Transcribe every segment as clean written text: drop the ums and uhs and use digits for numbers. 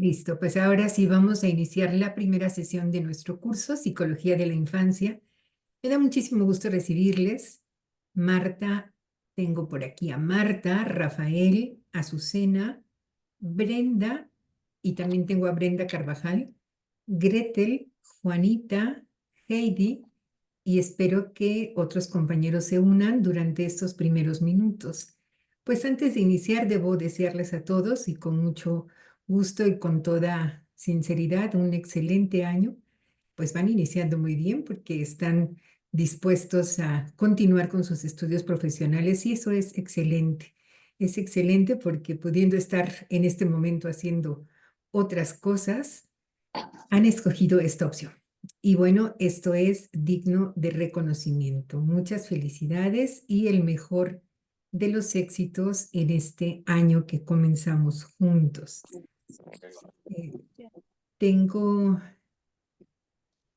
Listo, pues ahora sí vamos a iniciar la primera sesión de nuestro curso, Psicología de la Infancia. Me da muchísimo gusto recibirles. Marta, tengo por aquí a Marta, Rafael, Azucena, Brenda, y también tengo a Brenda Carvajal, Gretel, Juanita, Heidi, y espero que otros compañeros se unan durante estos primeros minutos. Pues antes de iniciar, debo desearles a todos y con mucho gusto y con toda sinceridad un excelente año. Pues van iniciando muy bien porque están dispuestos a continuar con sus estudios profesionales y eso es excelente. Es excelente porque pudiendo estar en este momento haciendo otras cosas, han escogido esta opción. Y bueno, esto es digno de reconocimiento. Muchas felicidades y el mejor de los éxitos en este año que comenzamos juntos. Eh, tengo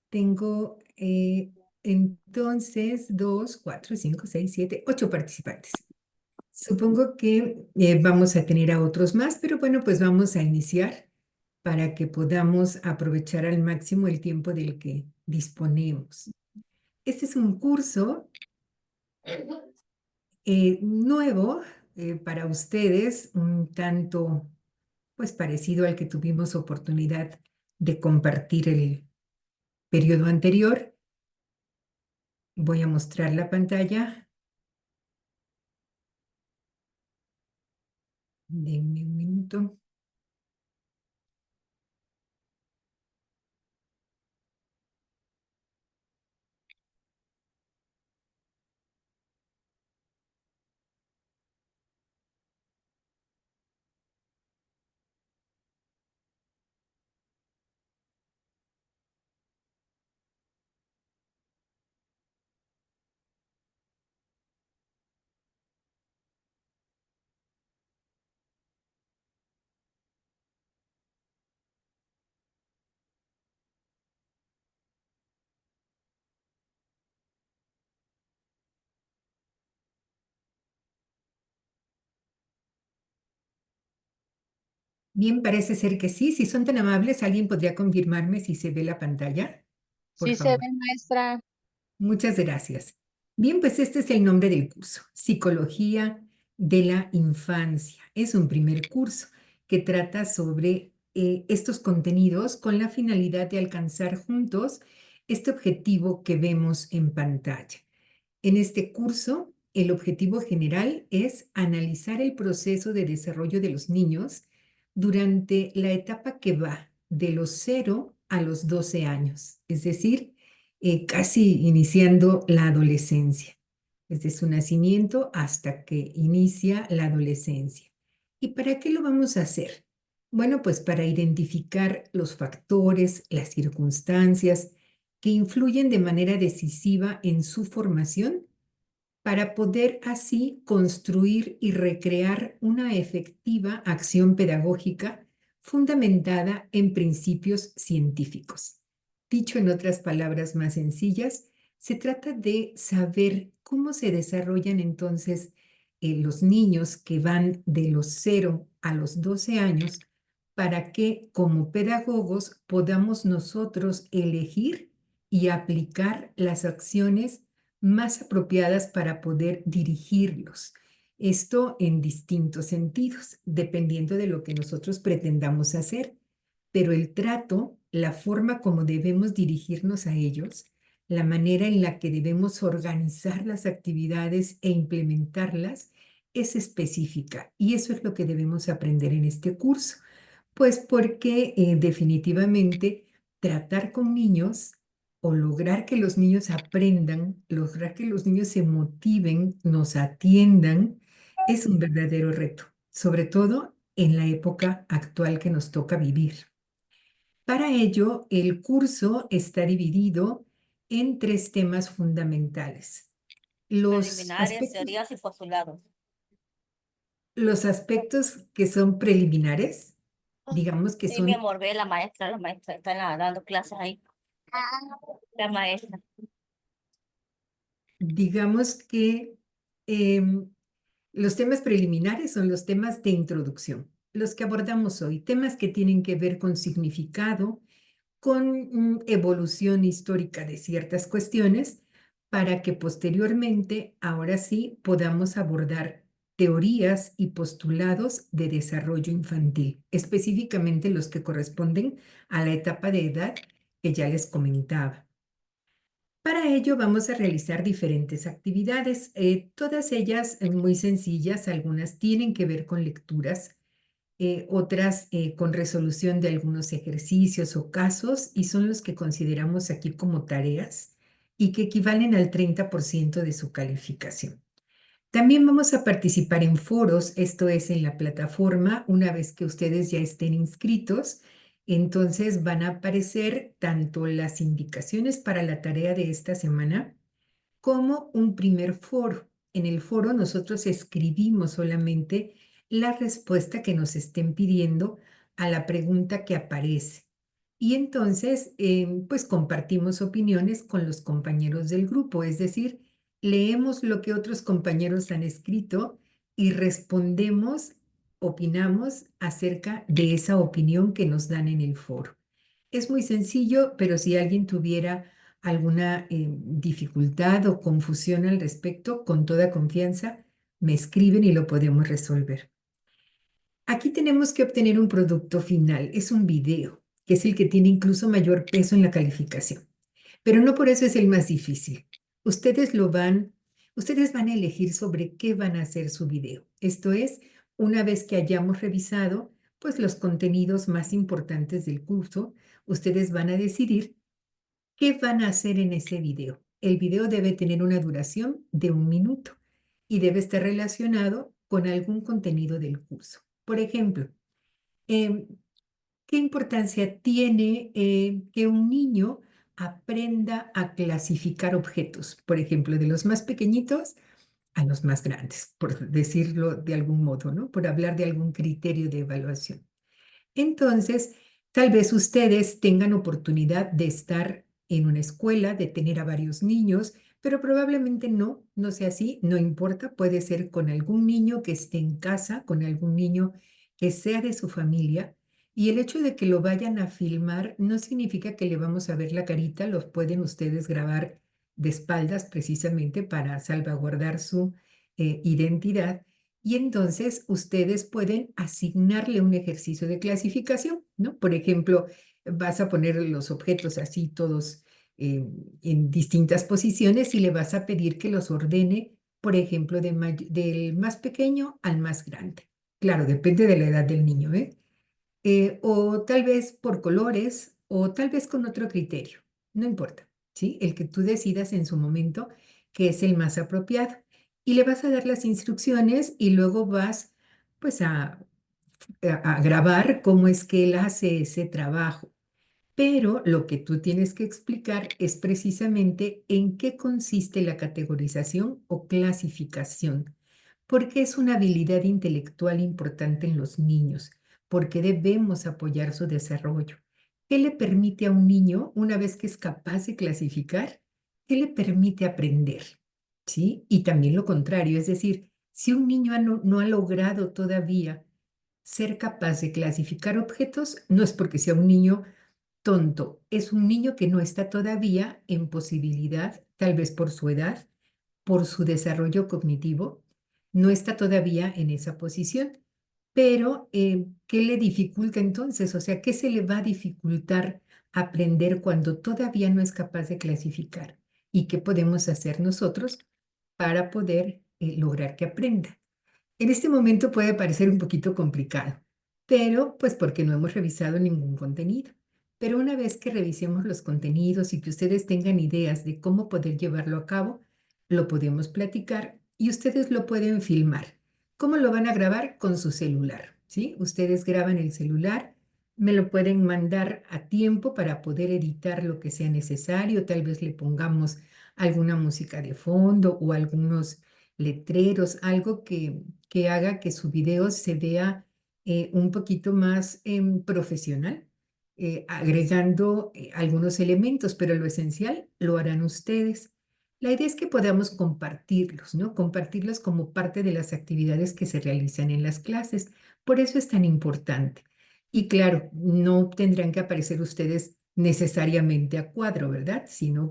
tengo entonces 2, 4, 5, 6, 7, 8 participantes. Supongo que vamos a tener a otros más, pero bueno, pues vamos a iniciar para que podamos aprovechar al máximo el tiempo del que disponemos. Este es un curso nuevo para ustedes, un tanto pues parecido al que tuvimos oportunidad de compartir el periodo anterior. Voy a mostrar la pantalla. Denme un minuto. Bien, parece ser que sí. Si son tan amables, ¿alguien podría confirmarme si se ve la pantalla? Por Sí se favor. ve, maestra. Muchas gracias. Bien, pues este es el nombre del curso, Psicología de la Infancia. Es un primer curso que trata sobre estos contenidos con la finalidad de alcanzar juntos este objetivo que vemos en pantalla. En este curso, el objetivo general es analizar el proceso de desarrollo de los niños durante la etapa que va de los 0 a los 12 años, es decir, casi iniciando la adolescencia, desde su nacimiento hasta que inicia la adolescencia. ¿Y para qué lo vamos a hacer? Bueno, pues para identificar los factores, las circunstancias que influyen de manera decisiva en su formación para poder así construir y recrear una efectiva acción pedagógica fundamentada en principios científicos. Dicho en otras palabras más sencillas, se trata de saber cómo se desarrollan entonces los niños que van de los 0 a los 12 años para que como pedagogos podamos nosotros elegir y aplicar las acciones más apropiadas para poder dirigirlos. Esto en distintos sentidos, dependiendo de lo que nosotros pretendamos hacer. Pero el trato, la forma como debemos dirigirnos a ellos, la manera en la que debemos organizar las actividades e implementarlas, es específica. Y eso es lo que debemos aprender en este curso. Pues porque definitivamente tratar con niños o lograr que los niños aprendan, lograr que los niños se motiven, nos atiendan, es un verdadero reto, sobre todo en la época actual que nos toca vivir. Para ello, el curso está dividido en 3 temas fundamentales. Los Preliminares, aspectos, teorías y postulados. los aspectos que son preliminares, digamos que Sí, mi son, amor, ve la maestra está dando clases ahí. La maestra. digamos que em, los temas preliminares son los temas de introducción. los que abordamos hoy, temas que tienen que ver con significado, con evolución histórica de ciertas cuestiones, para que posteriormente, ahora sí, podamos abordar teorías y postulados de desarrollo infantil, específicamente los que corresponden a la etapa de edad que ya les comentaba. Para ello vamos a realizar diferentes actividades, todas ellas muy sencillas, algunas tienen que ver con lecturas, otras con resolución de algunos ejercicios o casos, y son los que consideramos aquí como tareas y que equivalen al 30% de su calificación. También vamos a participar en foros, esto es en la plataforma, una vez que ustedes ya estén inscritos, entonces van a aparecer tanto las indicaciones para la tarea de esta semana como un primer foro. En el foro nosotros escribimos solamente la respuesta que nos estén pidiendo a la pregunta que aparece. Y entonces, pues compartimos opiniones con los compañeros del grupo, es decir, leemos lo que otros compañeros han escrito y respondemos, opinamos acerca de esa opinión que nos dan en el foro. Es muy sencillo, pero si alguien tuviera alguna dificultad o confusión al respecto, con toda confianza me escriben y lo podemos resolver. Aquí tenemos que obtener un producto final, es un video, que es el que tiene incluso mayor peso en la calificación, pero no por eso es el más difícil. Ustedes van a elegir sobre qué van a hacer su video. Esto es, una vez que hayamos revisado, pues los contenidos más importantes del curso, ustedes van a decidir ¿qué van a hacer en ese video? El video debe tener una duración de 1 minuto y debe estar relacionado con algún contenido del curso. Por ejemplo, em, ¿qué importancia tiene que un niño aprenda a clasificar objetos? Por ejemplo, de los más pequeñitos a los más grandes, por decirlo de algún modo, ¿no? Por hablar de algún criterio de evaluación. Entonces, tal vez ustedes tengan oportunidad de estar en una escuela, de tener a varios niños, pero probablemente no sea así, no importa, puede ser con algún niño que esté en casa, con algún niño que sea de su familia, y el hecho de que lo vayan a filmar no significa que le vamos a ver la carita, los pueden ustedes grabar de espaldas precisamente para salvaguardar su identidad y entonces ustedes pueden asignarle un ejercicio de clasificación, ¿no? Por ejemplo, vas a poner los objetos así todos en distintas posiciones y le vas a pedir que los ordene, por ejemplo, del más pequeño al más grande. Claro, depende de la edad del niño, ¿eh? O tal vez por colores o tal vez con otro criterio, no importa, ¿sí? El que tú decidas en su momento que es el más apropiado. Y le vas a dar las instrucciones y luego vas pues a grabar cómo es que él hace ese trabajo. Pero lo que tú tienes que explicar es precisamente en qué consiste la categorización o clasificación, porque es una habilidad intelectual importante en los niños, porque debemos apoyar su desarrollo. ¿Qué le permite a un niño, una vez que es capaz de clasificar, qué le permite aprender? ¿Sí? Y también lo contrario, es decir, si un niño no ha logrado todavía ser capaz de clasificar objetos, no es porque sea un niño tonto, es un niño que no está todavía en posibilidad, tal vez por su edad, por su desarrollo cognitivo, no está todavía en esa posición. Pero, ¿qué le dificulta entonces? O sea, ¿qué se le va a dificultar aprender cuando todavía no es capaz de clasificar? ¿Y qué podemos hacer nosotros para poder lograr que aprenda? En este momento puede parecer un poquito complicado, pero pues porque no hemos revisado ningún contenido. Pero una vez que revisemos los contenidos y que ustedes tengan ideas de cómo poder llevarlo a cabo, lo podemos platicar y ustedes lo pueden filmar. ¿Cómo lo van a grabar? Con su celular, ¿sí? Ustedes graban el celular, me lo pueden mandar a tiempo para poder editar lo que sea necesario. Tal vez le pongamos alguna música de fondo o algunos letreros, algo que haga que su video se vea un poquito más profesional, agregando algunos elementos, pero lo esencial lo harán ustedes. La idea es que podamos compartirlos, ¿no? Compartirlos como parte de las actividades que se realizan en las clases, Por eso es tan importante. Y claro, no tendrán que aparecer ustedes necesariamente a cuadro, ¿verdad? Si no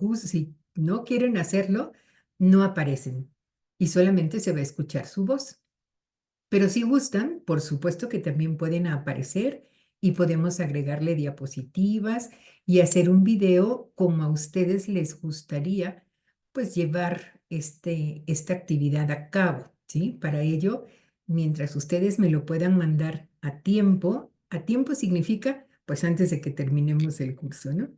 quieren hacerlo, no aparecen y solamente se va a escuchar su voz. Pero si gustan, por supuesto que también pueden aparecer y podemos agregarle diapositivas y hacer un video como a ustedes les gustaría, pues llevar esta actividad a cabo, ¿sí? Para ello, mientras ustedes me lo puedan mandar a tiempo significa pues antes de que terminemos el curso, ¿no?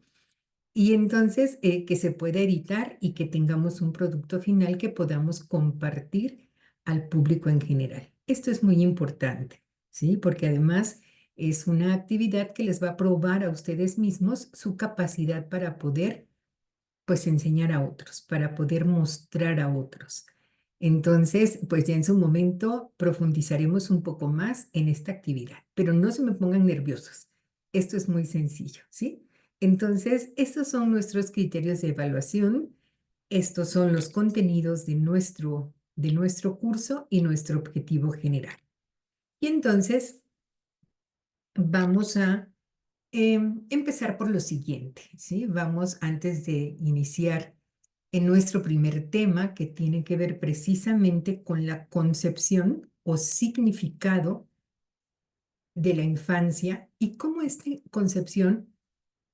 Y entonces que se pueda editar y que tengamos un producto final que podamos compartir al público en general. Esto es muy importante, ¿sí? Porque además es una actividad que les va a probar a ustedes mismos su capacidad para poder, pues, enseñar a otros, para poder mostrar a otros. Entonces, pues ya en su momento profundizaremos un poco más en esta actividad, pero no se me pongan nerviosos. Esto es muy sencillo, ¿sí? Entonces, estos son nuestros criterios de evaluación. Estos son los contenidos de nuestro curso y nuestro objetivo general. Y entonces, vamos a empezar por lo siguiente, ¿sí? Vamos, antes de iniciar en nuestro primer tema, que tiene que ver precisamente con la concepción o significado de la infancia y cómo esta concepción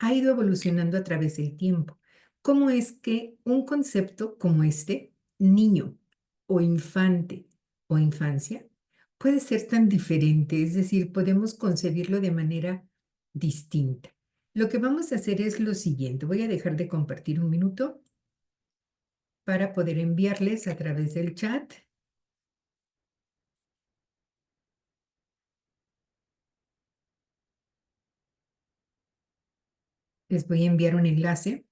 ha ido evolucionando a través del tiempo. Cómo es que un concepto como este, niño o infante o infancia, puede ser tan diferente, es decir, podemos concebirlo de manera distinta. Lo que vamos a hacer es lo siguiente. Voy a dejar de compartir un minuto para poder enviarles a través del chat. Les voy a enviar un enlace.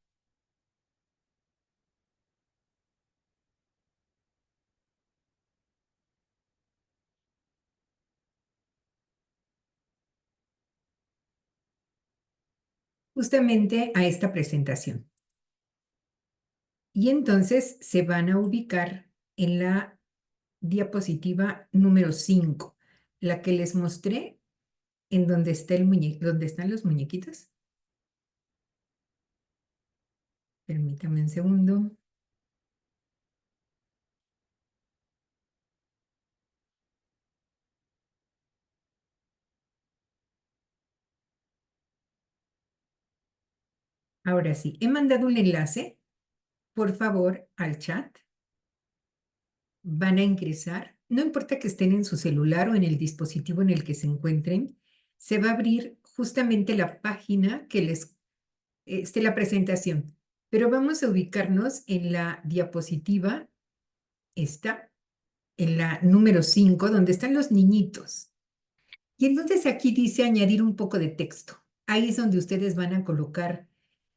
Justamente a esta presentación. Y entonces se van a ubicar en la diapositiva número 5, la que les mostré en donde está donde están los muñequitos. Permítame un segundo. Ahora sí, he mandado un enlace, por favor, al chat. Van a ingresar, no importa que estén en su celular o en el dispositivo en el que se encuentren, se va a abrir justamente la página que les, la presentación. Pero vamos a ubicarnos en la diapositiva, esta, en la número 5, donde están los niñitos. Y entonces aquí dice añadir un poco de texto. Ahí es donde ustedes van a colocar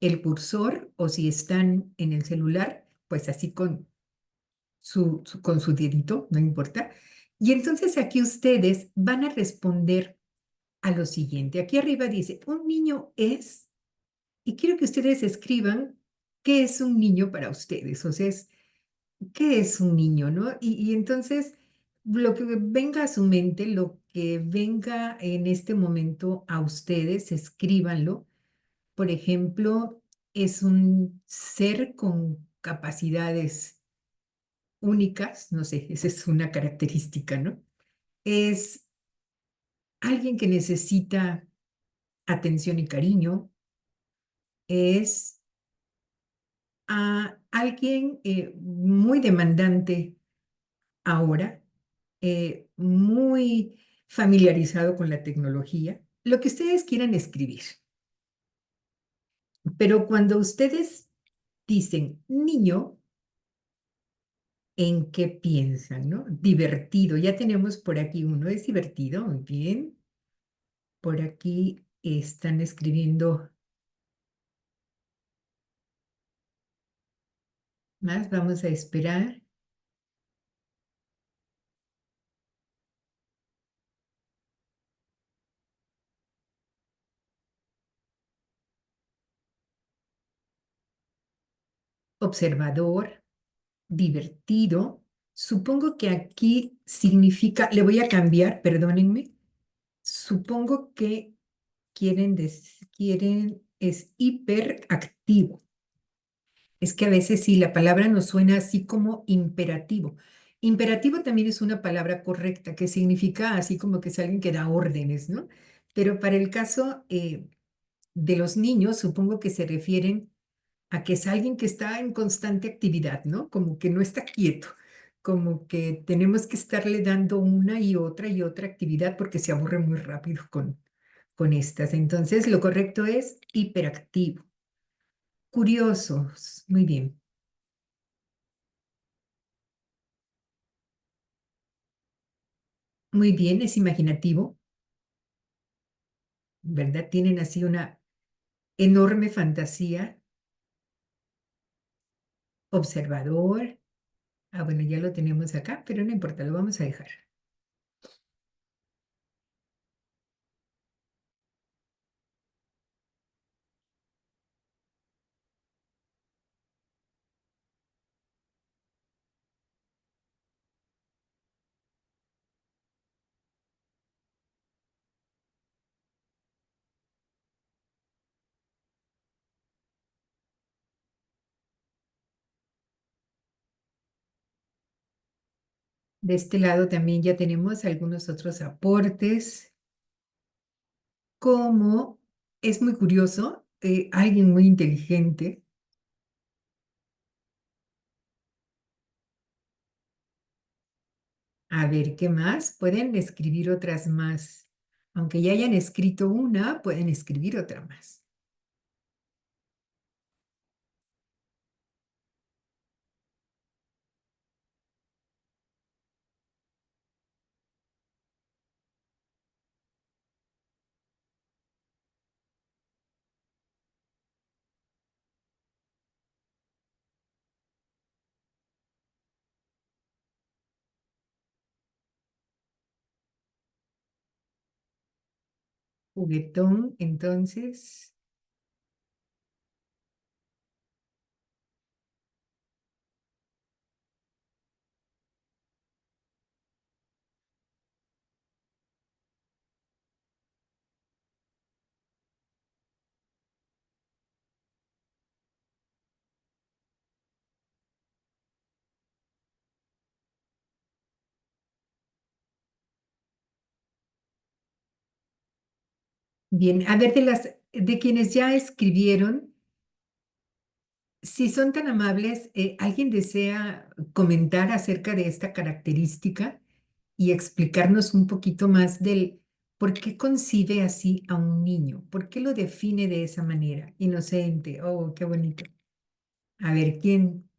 el cursor o si están en el celular, pues así con con su dedito, no importa. Y entonces aquí ustedes van a responder a lo siguiente. Aquí arriba dice, un niño es, y quiero que ustedes escriban qué es un niño para ustedes. O sea, ¿qué es un niño, no? Y entonces, lo que venga a su mente, lo que venga en este momento a ustedes, escríbanlo. Por ejemplo, es un ser con capacidades únicas, no sé, esa es una característica, ¿no? Es alguien que necesita atención y cariño, es a alguien muy demandante ahora, muy familiarizado con la tecnología, lo que ustedes quieran escribir. Pero cuando ustedes dicen niño, ¿en qué piensan, no? Divertido, ya tenemos por aquí uno, es divertido, muy bien. Por aquí están escribiendo más, vamos a esperar. Observador, divertido. Supongo que aquí significa, le voy a cambiar, perdónenme, Supongo que es hiperactivo. Es que a veces sí, la palabra nos suena así como imperativo. Imperativo también es una palabra correcta, que significa así como que es alguien que da órdenes, ¿no? Pero para el caso de los niños, supongo que se refieren a que es alguien que está en constante actividad, ¿no? Como que no está quieto, como que tenemos que estarle dando una y otra actividad porque se aburre muy rápido con estas. Entonces, lo correcto es hiperactivo. Curiosos, muy bien. Muy bien, es imaginativo, ¿verdad? Tienen así una enorme fantasía, observador. Ah, bueno, ya lo tenemos acá, pero no importa, lo vamos a dejar. De este lado también ya tenemos algunos otros aportes, como es muy curioso, alguien muy inteligente. A ver, ¿qué más? Pueden escribir otras más. Aunque ya hayan escrito una, pueden escribir otra más. Juguetón, entonces. Bien, a ver, de quienes ya escribieron, si son tan amables, ¿alguien desea comentar acerca de esta característica y explicarnos un poquito más del por qué concibe así a un niño? ¿Por qué lo define de esa manera? Inocente. Oh, qué bonito. A ver, ¿quién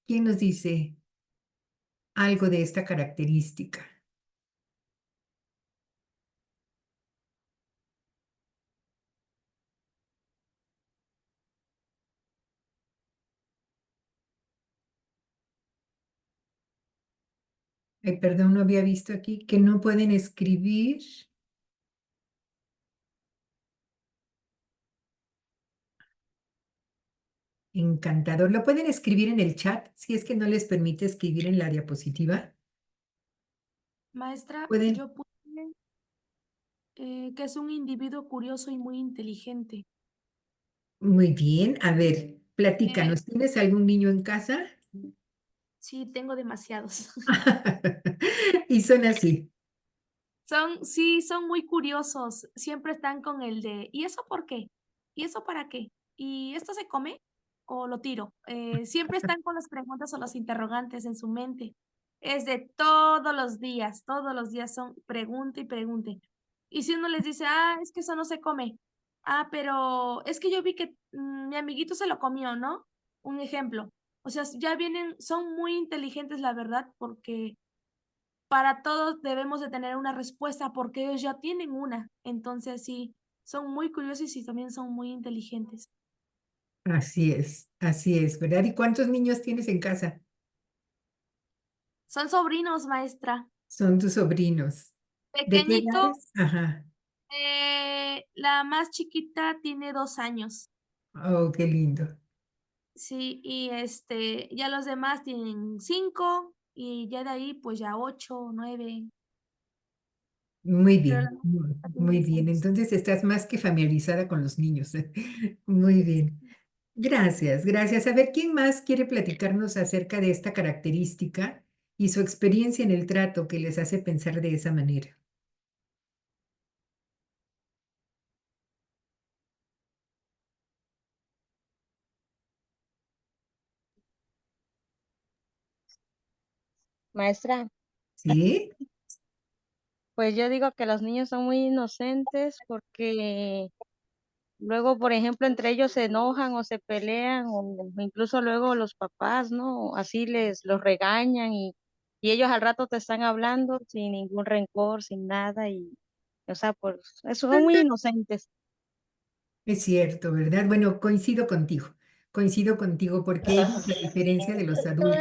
nos dice algo de esta característica? Ay, perdón, no había visto aquí que no pueden escribir. Encantador. ¿Lo pueden escribir en el chat si es que no les permite escribir en la diapositiva? Maestra, Pueden. yo puse que es un individuo curioso y muy inteligente. Muy bien. A ver, Eh, platícanos. ¿Tienes algún niño en casa? sí, tengo demasiados. Y son así. Sí, son muy curiosos. Siempre están con el de, ¿y eso por qué? ¿Y eso para qué? ¿Y esto se come o lo tiro? Siempre están con las preguntas o los interrogantes en su mente. Es de todos los días son pregunta y pregunte. Y si uno les dice, es que eso no se come. Pero es que yo vi que mi amiguito se lo comió, ¿no? Un ejemplo. O sea, ya vienen, son muy inteligentes, la verdad, porque para todos debemos de tener una respuesta porque ellos ya tienen una. Entonces, sí, son muy curiosos y también son muy inteligentes. Así es, ¿verdad? ¿Y cuántos niños tienes en casa? Son sobrinos, maestra. Son tus sobrinos. ¿De qué Pequeñito, edades? Ajá. la más chiquita tiene 2 años. Oh, qué lindo. Sí, y ya los demás tienen 5 y ya de ahí, pues ya 8, 9. Muy pero bien, muy tiene muy bien. licencia. Entonces estás más que familiarizada con los niños. Muy bien. Gracias, gracias. A ver, ¿quién más quiere platicarnos acerca de esta característica y su experiencia en el trato que les hace pensar de esa manera? Maestra, ¿Sí? pues yo digo que los niños son muy inocentes porque luego, por ejemplo, entre ellos se enojan o se pelean o incluso luego los papás, ¿no? Así los regañan y ellos al rato te están hablando sin ningún rencor, sin nada y, o sea, pues eso son muy inocentes. Es cierto, ¿verdad? Bueno, coincido contigo porque ellos, a diferencia de los adultos,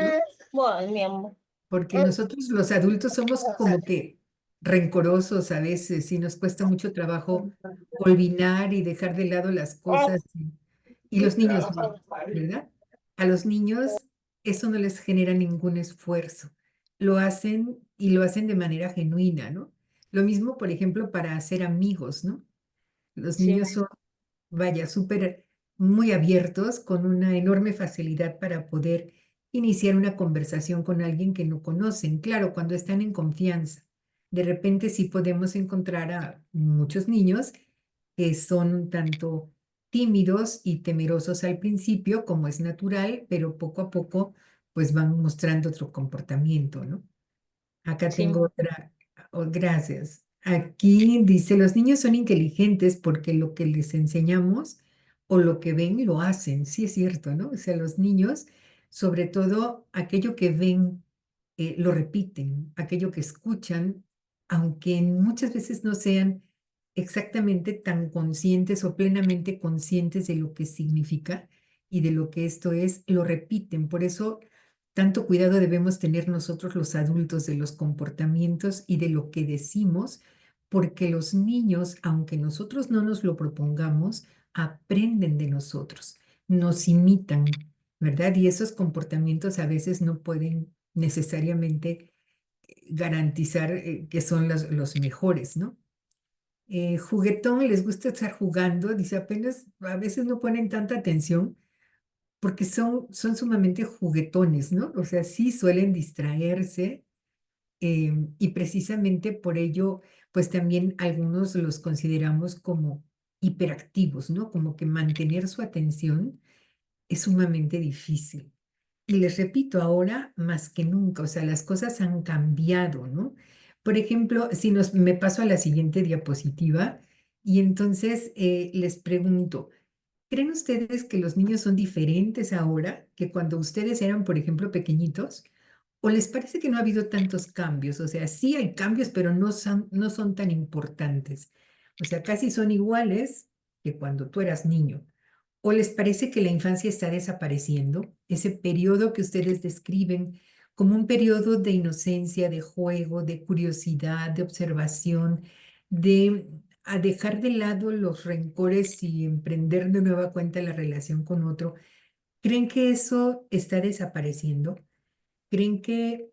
Bueno, mi amor. porque nosotros los adultos somos como que rencorosos a veces y nos cuesta mucho trabajo olvidar y dejar de lado las cosas. Y los niños no, ¿verdad? A los niños eso no les genera ningún esfuerzo. Lo hacen y lo hacen de manera genuina, ¿no? Lo mismo, por ejemplo, para hacer amigos, ¿no? Los Sí, niños son, vaya, súper, muy abiertos, con una enorme facilidad para poder iniciar una conversación con alguien que no conocen. Claro, cuando están en confianza. De repente sí podemos encontrar a muchos niños que son un tanto tímidos y temerosos al principio, como es natural, pero poco a poco pues van mostrando otro comportamiento, ¿no? Acá sí, tengo otra. Oh, gracias. Aquí dice, los niños son inteligentes porque lo que les enseñamos o lo que ven lo hacen. Sí es cierto, ¿no? O sea, los niños, sobre todo aquello que ven, lo repiten, aquello que escuchan, aunque muchas veces no sean exactamente tan conscientes o plenamente conscientes de lo que significa y de lo que esto es, lo repiten. Por eso tanto cuidado debemos tener nosotros los adultos de los comportamientos y de lo que decimos, porque los niños, aunque nosotros no nos lo propongamos, aprenden de nosotros, nos imitan, ¿verdad? Y esos comportamientos a veces no pueden necesariamente garantizar que son los mejores, ¿no? Juguetón, les gusta estar jugando, dice, apenas a veces no ponen tanta atención porque son sumamente juguetones, ¿no? O sea, sí suelen distraerse y precisamente por ello, pues también algunos los consideramos como hiperactivos, ¿no? Como que mantener su atención es sumamente difícil. Y les repito, ahora más que nunca, o sea, las cosas han cambiado, ¿no? Por ejemplo, si me paso a la siguiente diapositiva y entonces les pregunto, ¿creen ustedes que los niños son diferentes ahora que cuando ustedes eran, por ejemplo, pequeñitos? ¿O les parece que no ha habido tantos cambios? O sea, sí hay cambios, pero no son tan importantes. O sea, casi son iguales que cuando tú eras niño. ¿O les parece que la infancia está desapareciendo? Ese periodo que ustedes describen como un periodo de inocencia, de juego, de curiosidad, de observación, de a dejar de lado los rencores y emprender de nueva cuenta la relación con otro. ¿Creen que eso está desapareciendo? ¿Creen que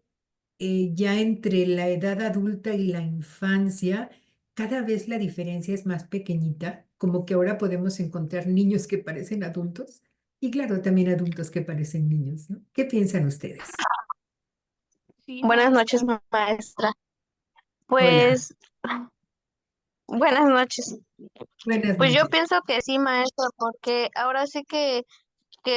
ya entre la edad adulta y la infancia, cada vez la diferencia es más pequeñita? Como que ahora podemos encontrar niños que parecen adultos y claro, también adultos que parecen niños, ¿no? ¿Qué piensan ustedes? Sí, Buenas maestra. noches, maestra. Hola, Pues, buenas noches. buenas Pues yo noches. pienso que sí, maestra, porque ahora sí que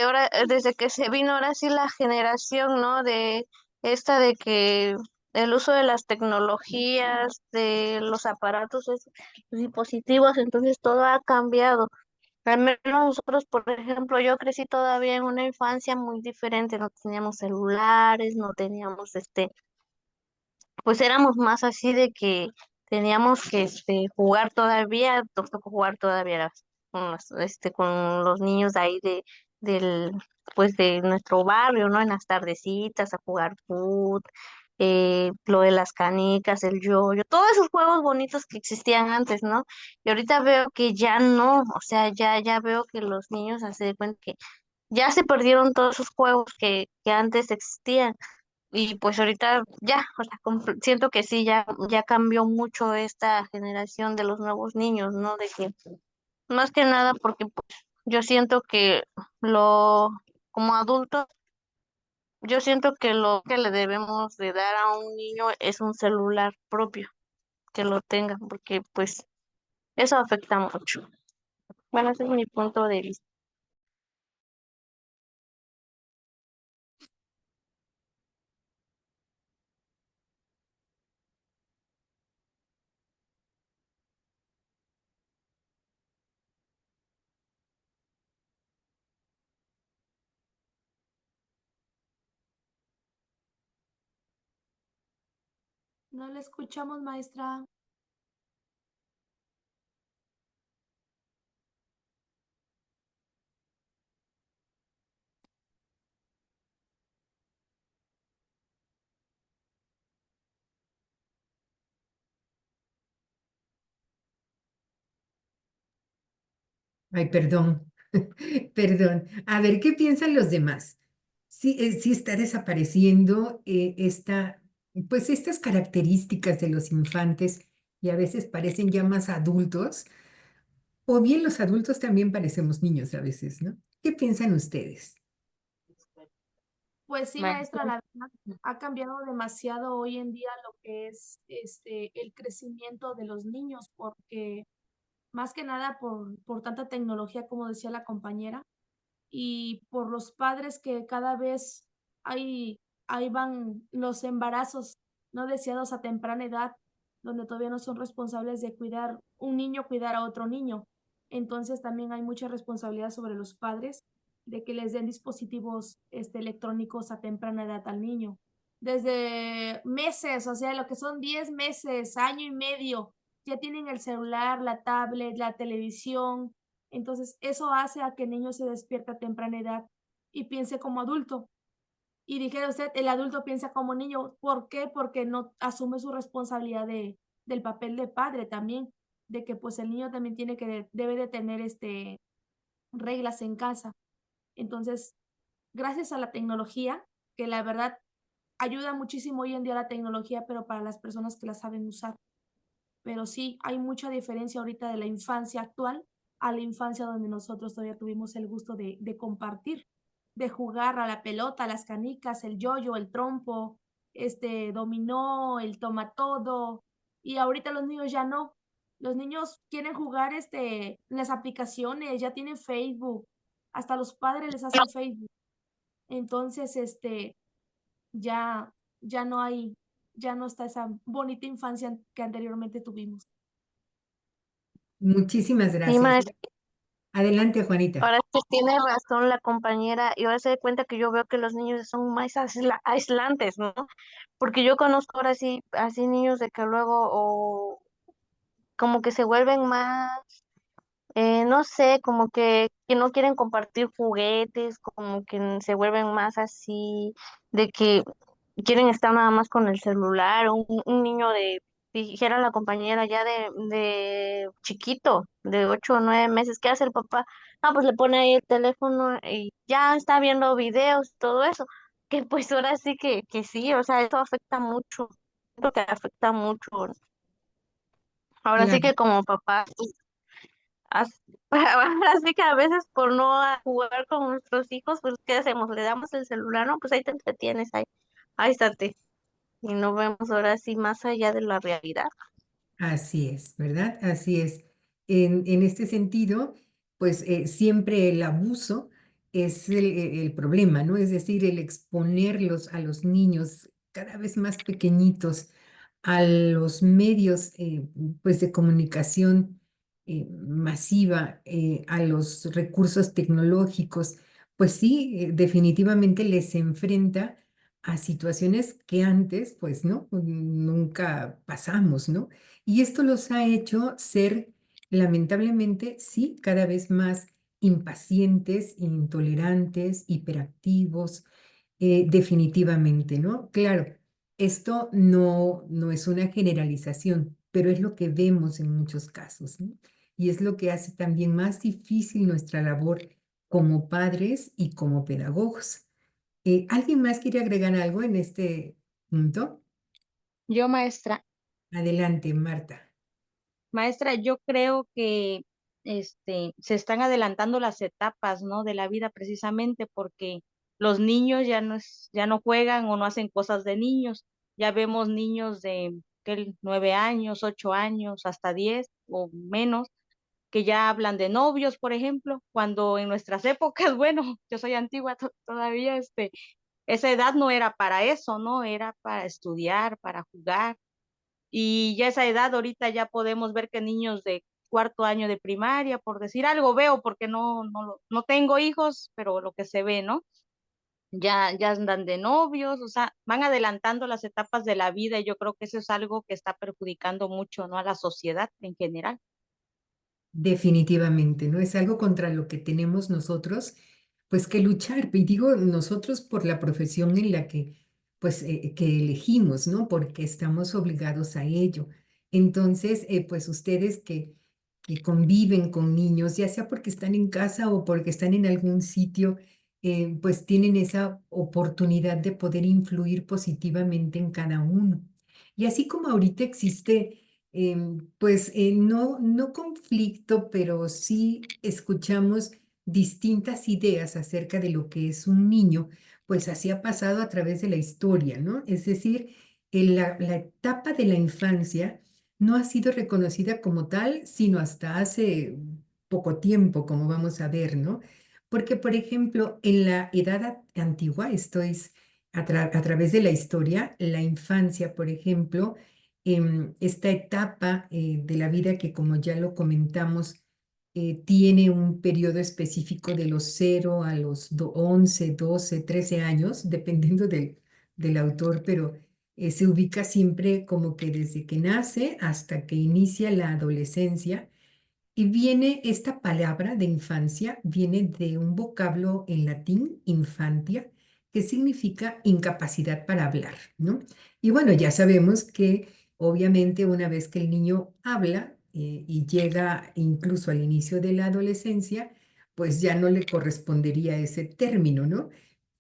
ahora, desde que se vino ahora sí la generación, ¿no? De esta de que el uso de las tecnologías, de los aparatos, los dispositivos, entonces todo ha cambiado. Al menos nosotros, por ejemplo, yo crecí todavía en una infancia muy diferente, no teníamos celulares, no teníamos pues éramos más así de que teníamos que jugar todavía, nos tocó jugar todavía con los niños de ahí del, pues de nuestro barrio, ¿no? En las tardecitas a jugar fútbol, lo de las canicas, el yoyo, todos esos juegos bonitos que existían antes, ¿no? Y ahorita veo que ya no, o sea, ya veo que los niños se de cuenta que ya se perdieron todos esos juegos que antes existían. Y pues ahorita ya, o sea, siento que sí, ya cambió mucho esta generación de los nuevos niños, ¿no? De que, más que nada porque pues yo siento que lo, como adultos, yo siento que lo que le debemos de dar a un niño es un celular propio, que lo tenga, porque pues eso afecta mucho. Bueno, ese es mi punto de vista. No le escuchamos, maestra. Ay, perdón, perdón. A ver, ¿qué piensan los demás? Sí, sí está desapareciendo pues estas características de los infantes y a veces parecen ya más adultos, o bien los adultos también parecemos niños a veces, ¿no? ¿Qué piensan ustedes? Pues sí, Bueno, maestra, la verdad ha cambiado demasiado hoy en día lo que es el crecimiento de los niños, porque más que nada por tanta tecnología, como decía la compañera, y por los padres que cada vez hay, ahí van los embarazos no deseados a temprana edad, donde todavía no son responsables de cuidar un niño, cuidar a otro niño. Entonces también hay mucha responsabilidad sobre los padres de que les den dispositivos electrónicos a temprana edad al niño. Desde meses, o sea, lo que son 10 meses, año y medio, ya tienen el celular, la tablet, la televisión, entonces, eso hace a que el niño se despierte a temprana edad y piense como adulto. Y dijera usted, el adulto piensa como niño. ¿Por qué? Porque no asume su responsabilidad del papel de padre también, de que pues el niño también debe de tener reglas en casa. Entonces, gracias a la tecnología, que la verdad ayuda muchísimo hoy en día la tecnología, pero para las personas que la saben usar. Pero sí, hay mucha diferencia ahorita de la infancia actual a la infancia donde nosotros todavía tuvimos el gusto de compartir, de jugar a la pelota, a las canicas, el yoyo, el trompo, dominó, el toma todo. Y ahorita los niños ya no. Los niños quieren jugar en las aplicaciones, ya tienen Facebook, hasta los padres les hacen Facebook. Entonces, ya, ya no hay, ya no está esa bonita infancia que anteriormente tuvimos. Muchísimas Sí, gracias. maestra, Adelante, Juanita. ahora sí tiene razón la compañera y ahora se da cuenta que yo veo que los niños son más aislantes, ¿no? Porque yo conozco ahora sí así niños de que luego o como que se vuelven más, no sé, como que no quieren compartir juguetes, como que se vuelven más así, de que quieren estar nada más con el celular, un niño dijera la compañera ya de chiquito, de 8 o 9 meses, ¿qué hace el papá? Ah, pues le pone ahí el teléfono y ya está viendo videos, todo eso, que pues ahora sí que sí, o sea, eso afecta mucho, creo que afecta mucho. Ahora sí Claro, que como papá, pues, as- ahora sí que a veces por no jugar con nuestros hijos, pues ¿qué hacemos? Le damos el celular, no, pues ahí te entretienes, ahí estate. Y no vemos ahora sí más allá de la realidad. así es, ¿verdad? Así es. En este sentido, pues siempre el abuso es el problema, ¿no? Es decir, el exponerlos a los niños cada vez más pequeñitos a los medios pues de comunicación masiva, a los recursos tecnológicos, pues sí, definitivamente les enfrenta a situaciones que antes, pues no, nunca pasamos, ¿no? Y esto los ha hecho ser, lamentablemente, sí, cada vez más impacientes, intolerantes, hiperactivos, definitivamente, ¿no? Claro, esto no es una generalización, pero es lo que vemos en muchos casos, ¿no? Y es lo que hace también más difícil nuestra labor como padres y como pedagogos. ¿Alguien más quiere agregar algo en este punto? Yo, maestra, Adelante, Marta. Maestra, yo creo que se están adelantando las etapas, ¿no? De la vida precisamente porque los niños ya no juegan o no hacen cosas de niños. Ya vemos niños de 9 años, 8 años, hasta 10 o menos, que ya hablan de novios, por ejemplo, cuando en nuestras épocas, bueno, yo soy antigua todavía, esa edad no era para eso, ¿no? Era para estudiar, para jugar. Y ya esa edad ahorita ya podemos ver que niños de cuarto año de primaria, por decir algo, veo porque no tengo hijos, pero lo que se ve, ¿no? Ya andan de novios, o sea, van adelantando las etapas de la vida y yo creo que eso es algo que está perjudicando mucho, ¿no? A la sociedad en general. Definitivamente, ¿no? Es algo contra lo que tenemos nosotros, pues que luchar. Y digo nosotros por la profesión en la que, pues, que elegimos, ¿no? Porque estamos obligados a ello. Entonces, pues ustedes que conviven con niños, ya sea porque están en casa o porque están en algún sitio, pues tienen esa oportunidad de poder influir positivamente en cada uno. Y así como ahorita existe pues no conflicto, pero sí escuchamos distintas ideas acerca de lo que es un niño, pues así ha pasado a través de la historia, ¿no? Es decir, la etapa de la infancia no ha sido reconocida como tal, sino hasta hace poco tiempo, como vamos a ver, ¿no? Porque, por ejemplo, en la edad antigua, esto es a través de la historia, la infancia, por ejemplo, esta etapa de la vida que, como ya lo comentamos, tiene un periodo específico de los 0 a los 11, 12, 13 años, dependiendo del autor, pero se ubica siempre como que desde que nace hasta que inicia la adolescencia. Y viene esta palabra de infancia, viene de un vocablo en latín, infantia, que significa incapacidad para hablar, ¿no? Y bueno, ya sabemos que obviamente una vez que el niño habla y llega incluso al inicio de la adolescencia, pues ya no le correspondería ese término, ¿no?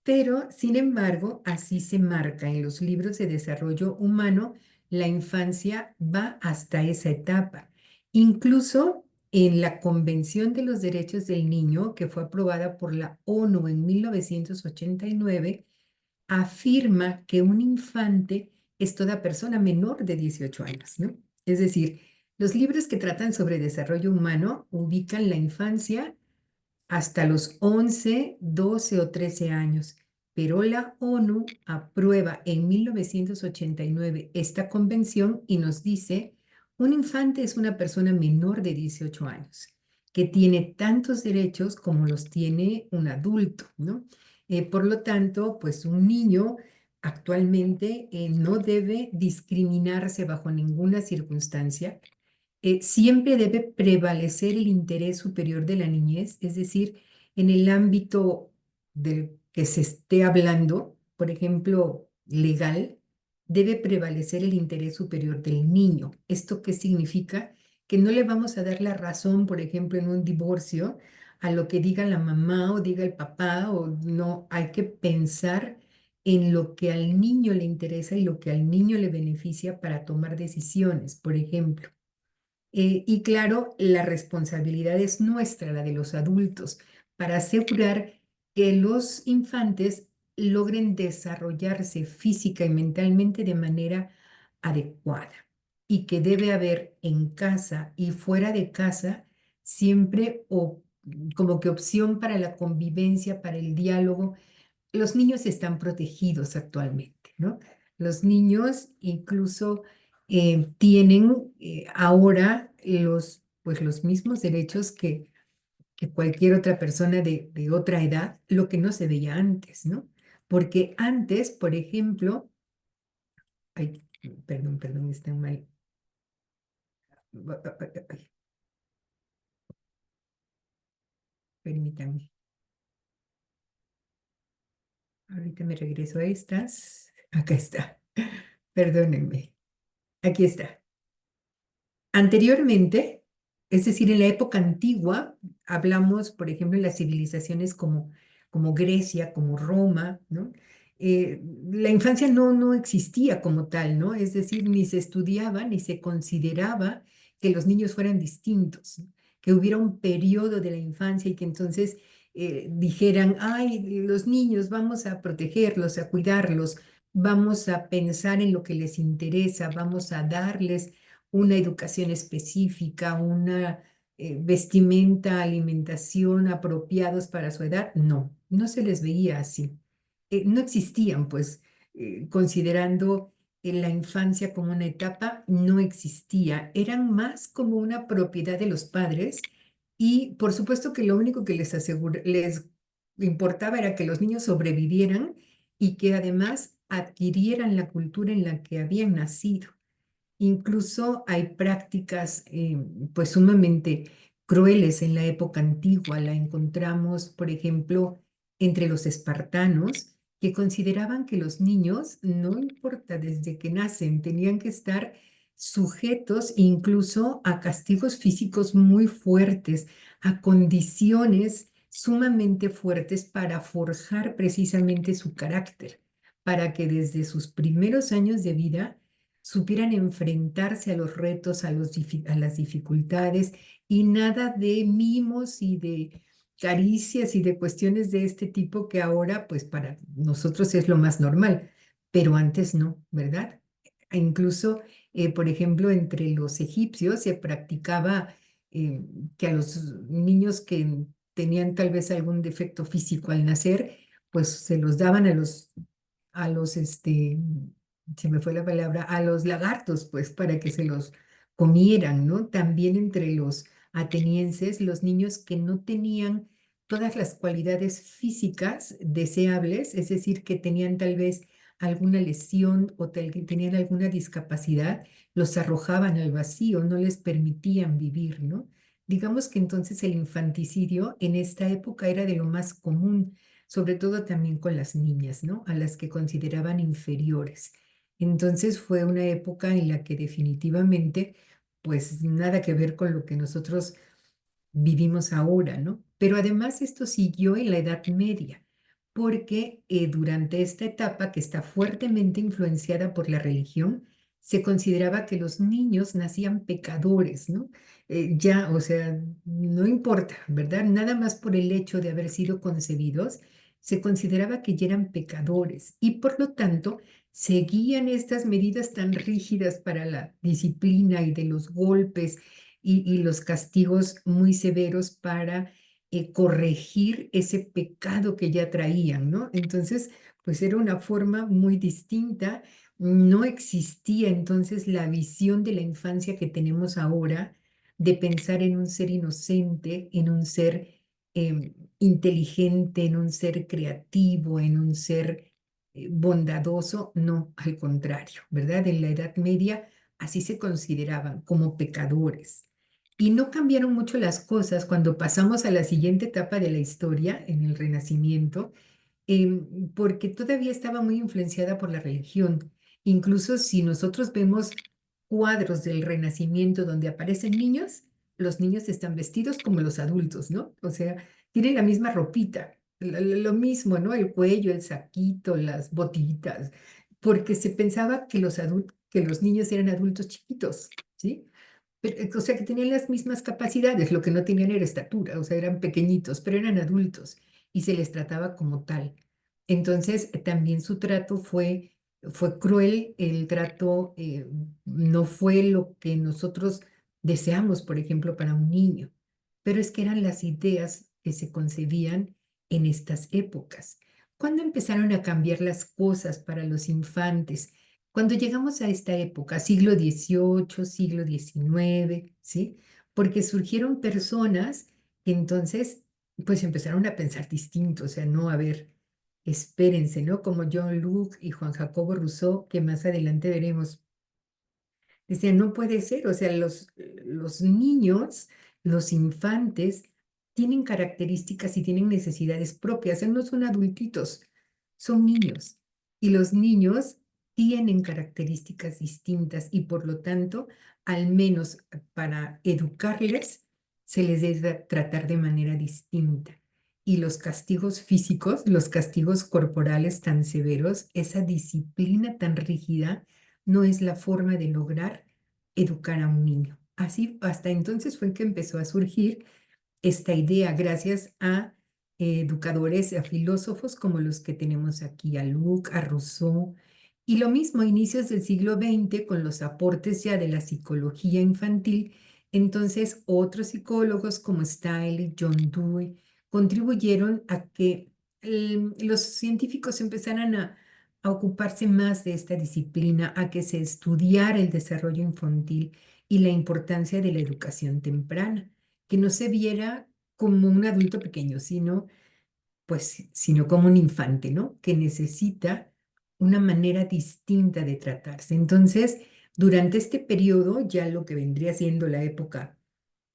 Pero, sin embargo, así se marca en los libros de desarrollo humano, la infancia va hasta esa etapa. Incluso en la Convención de los Derechos del Niño, que fue aprobada por la ONU en 1989, afirma que un infante es toda persona menor de 18 años, ¿no? Es decir, los libros que tratan sobre desarrollo humano ubican la infancia hasta los 11, 12 o 13 años, pero la ONU aprueba en 1989 esta convención y nos dice, un infante es una persona menor de 18 años, que tiene tantos derechos como los tiene un adulto, ¿no? Por lo tanto, pues un niño actualmente no debe discriminarse bajo ninguna circunstancia. Siempre debe prevalecer el interés superior de la niñez, es decir, en el ámbito del que se esté hablando, por ejemplo, legal, debe prevalecer el interés superior del niño. ¿Esto qué significa? Que no le vamos a dar la razón, por ejemplo, en un divorcio, a lo que diga la mamá o diga el papá, o no, hay que pensar en lo que al niño le interesa y lo que al niño le beneficia para tomar decisiones, por ejemplo. Y claro, la responsabilidad es nuestra, la de los adultos, para asegurar que los infantes logren desarrollarse física y mentalmente de manera adecuada y que debe haber en casa y fuera de casa siempre como que opción para la convivencia, para el diálogo. Los niños están protegidos actualmente, ¿no? Los niños incluso tienen ahora pues los mismos derechos que cualquier otra persona de otra edad, lo que no se veía antes, ¿no? Porque antes, por ejemplo, ay, perdón, está mal. Permítanme. Ahorita me regreso a estas. Acá está. Perdónenme. Aquí está. Anteriormente, es decir, en la época antigua, hablamos, por ejemplo, en las civilizaciones como como Grecia, como Roma, ¿no? La infancia no existía como tal, ¿no? Es decir, ni se estudiaba ni se consideraba que los niños fueran distintos, ¿no? Que hubiera un periodo de la infancia y que entonces dijeran, ay, los niños, vamos a protegerlos, a cuidarlos, vamos a pensar en lo que les interesa, vamos a darles una educación específica, una vestimenta, alimentación apropiados para su edad. No se les veía así. No existían, pues, considerando la infancia como una etapa, no existía. Eran más como una propiedad de los padres y por supuesto que lo único que les importaba era que los niños sobrevivieran y que además adquirieran la cultura en la que habían nacido. Incluso hay prácticas pues sumamente crueles en la época antigua. La encontramos, por ejemplo, entre los espartanos, que consideraban que los niños, no importa desde que nacen, tenían que estar sujetos incluso a castigos físicos muy fuertes, a condiciones sumamente fuertes para forjar precisamente su carácter, para que desde sus primeros años de vida supieran enfrentarse a los retos, a las dificultades y nada de mimos y de caricias y de cuestiones de este tipo que ahora pues para nosotros es lo más normal, pero antes no, ¿verdad? E incluso, por ejemplo, entre los egipcios se practicaba que a los niños que tenían tal vez algún defecto físico al nacer, pues se los daban a los se me fue la palabra, a los lagartos, pues para que se los comieran, ¿no? También entre los atenienses, los niños que no tenían todas las cualidades físicas deseables, es decir, que tenían tal vez alguna lesión o que tenían alguna discapacidad, los arrojaban al vacío, no les permitían vivir, ¿no? Digamos que entonces el infanticidio en esta época era de lo más común, sobre todo también con las niñas, ¿no? A las que consideraban inferiores. Entonces fue una época en la que definitivamente, pues nada que ver con lo que nosotros vivimos ahora, ¿no? Pero además esto siguió en la Edad Media, porque durante esta etapa que está fuertemente influenciada por la religión, se consideraba que los niños nacían pecadores, ¿no? Ya, o sea, no importa, ¿verdad? Nada más por el hecho de haber sido concebidos, se consideraba que ya eran pecadores y por lo tanto seguían estas medidas tan rígidas para la disciplina y de los golpes y los castigos muy severos para corregir ese pecado que ya traían, ¿no? Entonces, pues era una forma muy distinta. No existía entonces la visión de la infancia que tenemos ahora de pensar en un ser inocente, en un ser inteligente, en un ser creativo, en un ser bondadoso. No, al contrario, ¿verdad? En la Edad Media así se consideraban como pecadores. Y no cambiaron mucho las cosas cuando pasamos a la siguiente etapa de la historia, en el Renacimiento, porque todavía estaba muy influenciada por la religión. Incluso si nosotros vemos cuadros del Renacimiento donde aparecen niños, los niños están vestidos como los adultos, ¿no? O sea, tienen la misma ropita, lo mismo, ¿no? El cuello, el saquito, las botitas, porque se pensaba que que los niños eran adultos chiquitos, ¿sí? O sea, que tenían las mismas capacidades, lo que no tenían era estatura, o sea, eran pequeñitos, pero eran adultos y se les trataba como tal. Entonces, también su trato fue cruel, el trato no fue lo que nosotros deseamos, por ejemplo, para un niño, pero es que eran las ideas que se concebían en estas épocas. ¿Cuándo empezaron a cambiar las cosas para los infantes? Cuando llegamos a esta época, siglo XVIII, siglo XIX, ¿sí? Porque surgieron personas que entonces, pues empezaron a pensar distinto, o sea, no, a ver, espérense, ¿no? Como John Locke y Juan Jacobo Rousseau, que más adelante veremos. Decían, no puede ser, o sea, los niños, los infantes, tienen características y tienen necesidades propias, no son adultitos, son niños. Y los niños tienen características distintas y por lo tanto, al menos para educarles, se les debe tratar de manera distinta. y los castigos físicos, los castigos corporales tan severos, esa disciplina tan rígida, no es la forma de lograr educar a un niño. Así, hasta entonces fue que empezó a surgir esta idea gracias a educadores, a filósofos como los que tenemos aquí, a Luc, a Rousseau, y lo mismo a inicios del siglo XX con los aportes ya de la psicología infantil. Entonces, otros psicólogos como Stiley, John Dewey, contribuyeron a que los científicos empezaran a ocuparse más de esta disciplina, a que se estudiara el desarrollo infantil y la importancia de la educación temprana, que no se viera como un adulto pequeño, sino como un infante, ¿no? Que necesita una manera distinta de tratarse. Entonces, durante este periodo, ya lo que vendría siendo la época,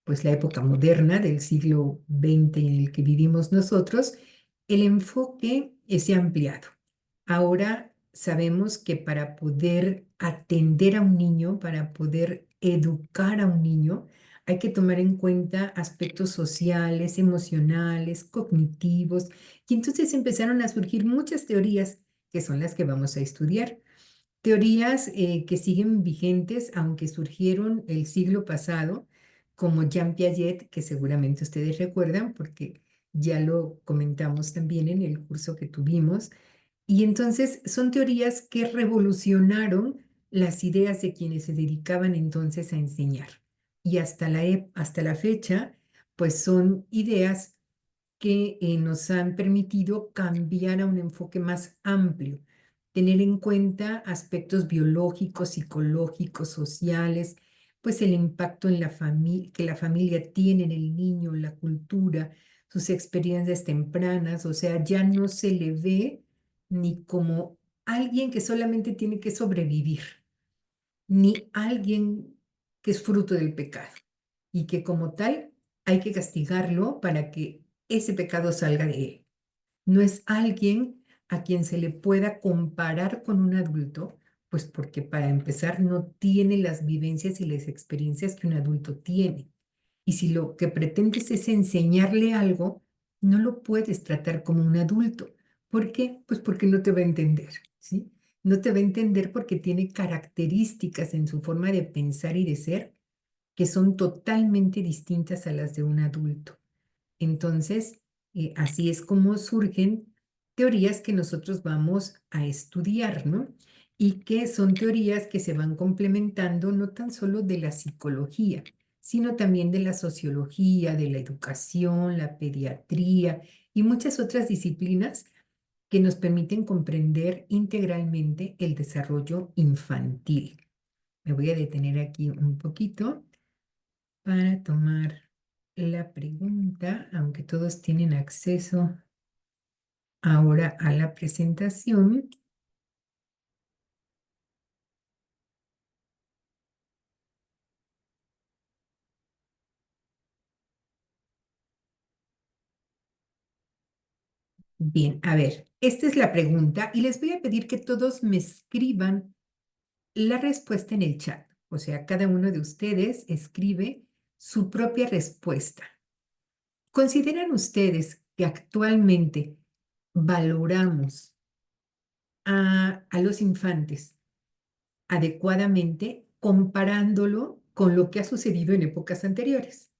pues la época moderna del siglo XX en el que vivimos nosotros, el enfoque se ha ampliado. Ahora sabemos que para poder atender a un niño, para poder educar a un niño, hay que tomar en cuenta aspectos sociales, emocionales, cognitivos, y entonces empezaron a surgir muchas teorías que son las que vamos a estudiar. Teorías que siguen vigentes, aunque surgieron el siglo pasado, como Jean Piaget, que seguramente ustedes recuerdan porque ya lo comentamos también en el curso que tuvimos. Y entonces son teorías que revolucionaron las ideas de quienes se dedicaban entonces a enseñar. Y hasta la fecha, pues son ideas que nos han permitido cambiar a un enfoque más amplio, tener en cuenta aspectos biológicos, psicológicos, sociales, pues el impacto en la familia, que la familia tiene en el niño, la cultura, sus experiencias tempranas, o sea, ya no se le ve ni como alguien que solamente tiene que sobrevivir, ni alguien que es fruto del pecado y que como tal hay que castigarlo para que ese pecado salga de él. No es alguien a quien se le pueda comparar con un adulto, pues porque para empezar no tiene las vivencias y las experiencias que un adulto tiene. Y si lo que pretendes es enseñarle algo, no lo puedes tratar como un adulto. ¿Por qué? Pues porque no te va a entender, ¿sí? No te va a entender porque tiene características en su forma de pensar y de ser que son totalmente distintas a las de un adulto. Entonces, así es como surgen teorías que nosotros vamos a estudiar, ¿no? Y que son teorías que se van complementando no tan solo de la psicología, sino también de la sociología, de la educación, la pediatría y muchas otras disciplinas que nos permiten comprender integralmente el desarrollo infantil. Me voy a detener aquí un poquito para tomar la pregunta, aunque todos tienen acceso ahora a la presentación. Bien, a ver, esta es la pregunta y les voy a pedir que todos me escriban la respuesta en el chat. O sea, cada uno de ustedes escribe su propia respuesta. ¿Consideran ustedes que actualmente valoramos a los infantes adecuadamente comparándolo con lo que ha sucedido en épocas anteriores?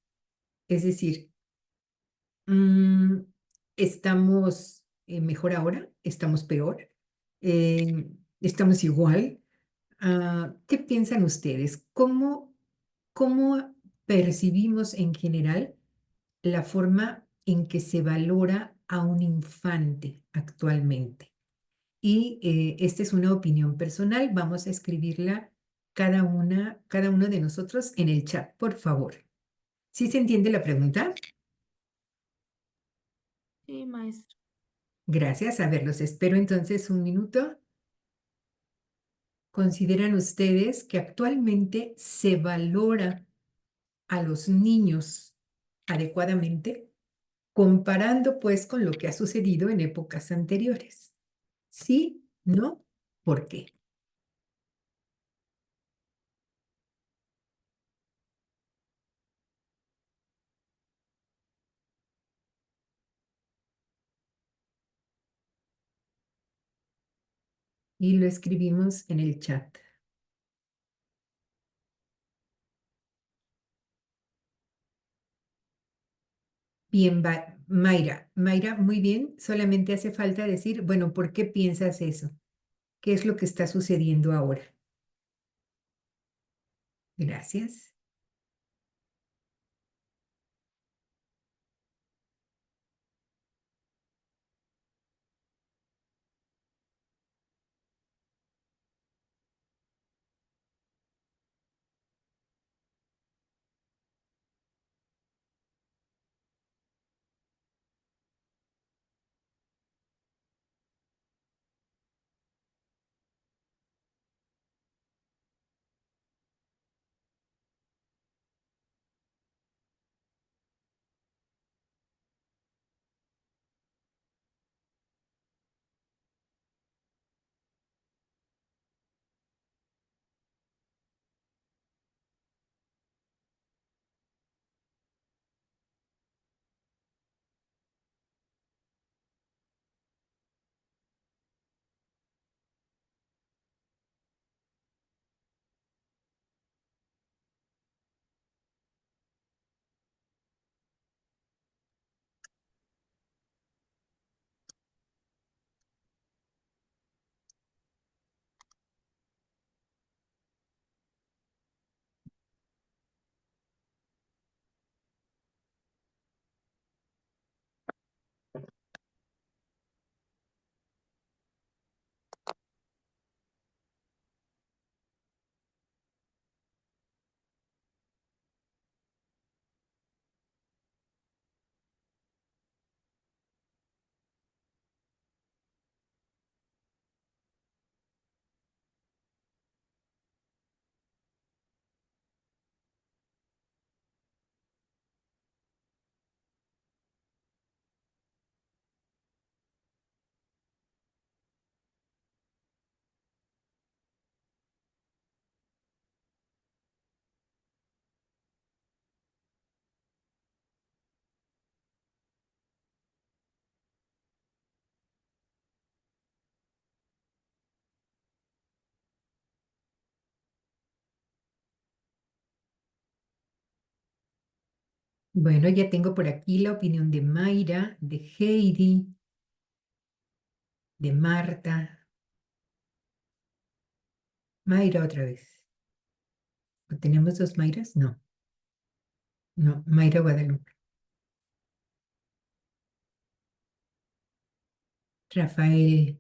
Es decir, mm, ¿estamos mejor ahora? ¿Estamos peor? ¿Estamos igual? ¿Qué piensan ustedes? ¿Cómo percibimos en general la forma en que se valora a un infante actualmente? Y esta es una opinión personal. Vamos a escribirla cada uno de nosotros en el chat, por favor. ¿Sí se entiende la pregunta? Sí, maestra. Gracias. A ver, los espero entonces un minuto. ¿Consideran ustedes que actualmente se valora a los niños adecuadamente, comparando pues con lo que ha sucedido en épocas anteriores? ¿Sí? ¿No? ¿Por qué? y lo escribimos en el chat. Bien, Mayra. Mayra, muy bien. Solamente hace falta decir, bueno, ¿por qué piensas eso? ¿Qué es lo que está sucediendo ahora? Gracias. Bueno, ya tengo por aquí la opinión de Mayra, de Heidi, de Marta. Mayra otra vez. ¿O ¿tenemos dos Mayras? No, no, Mayra Guadalupe. Rafael.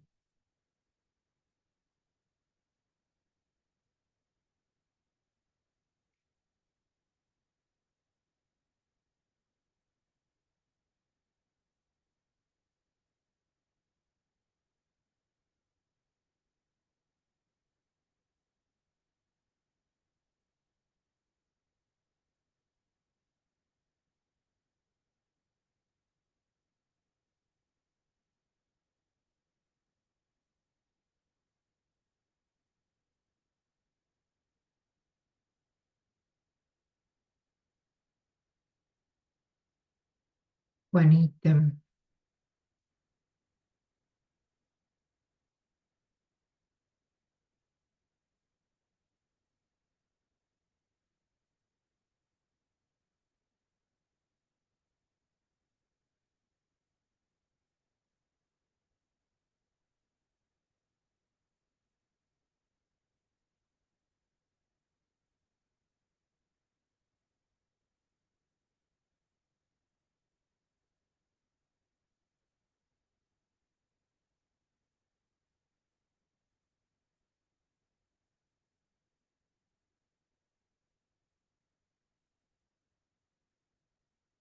Juanita.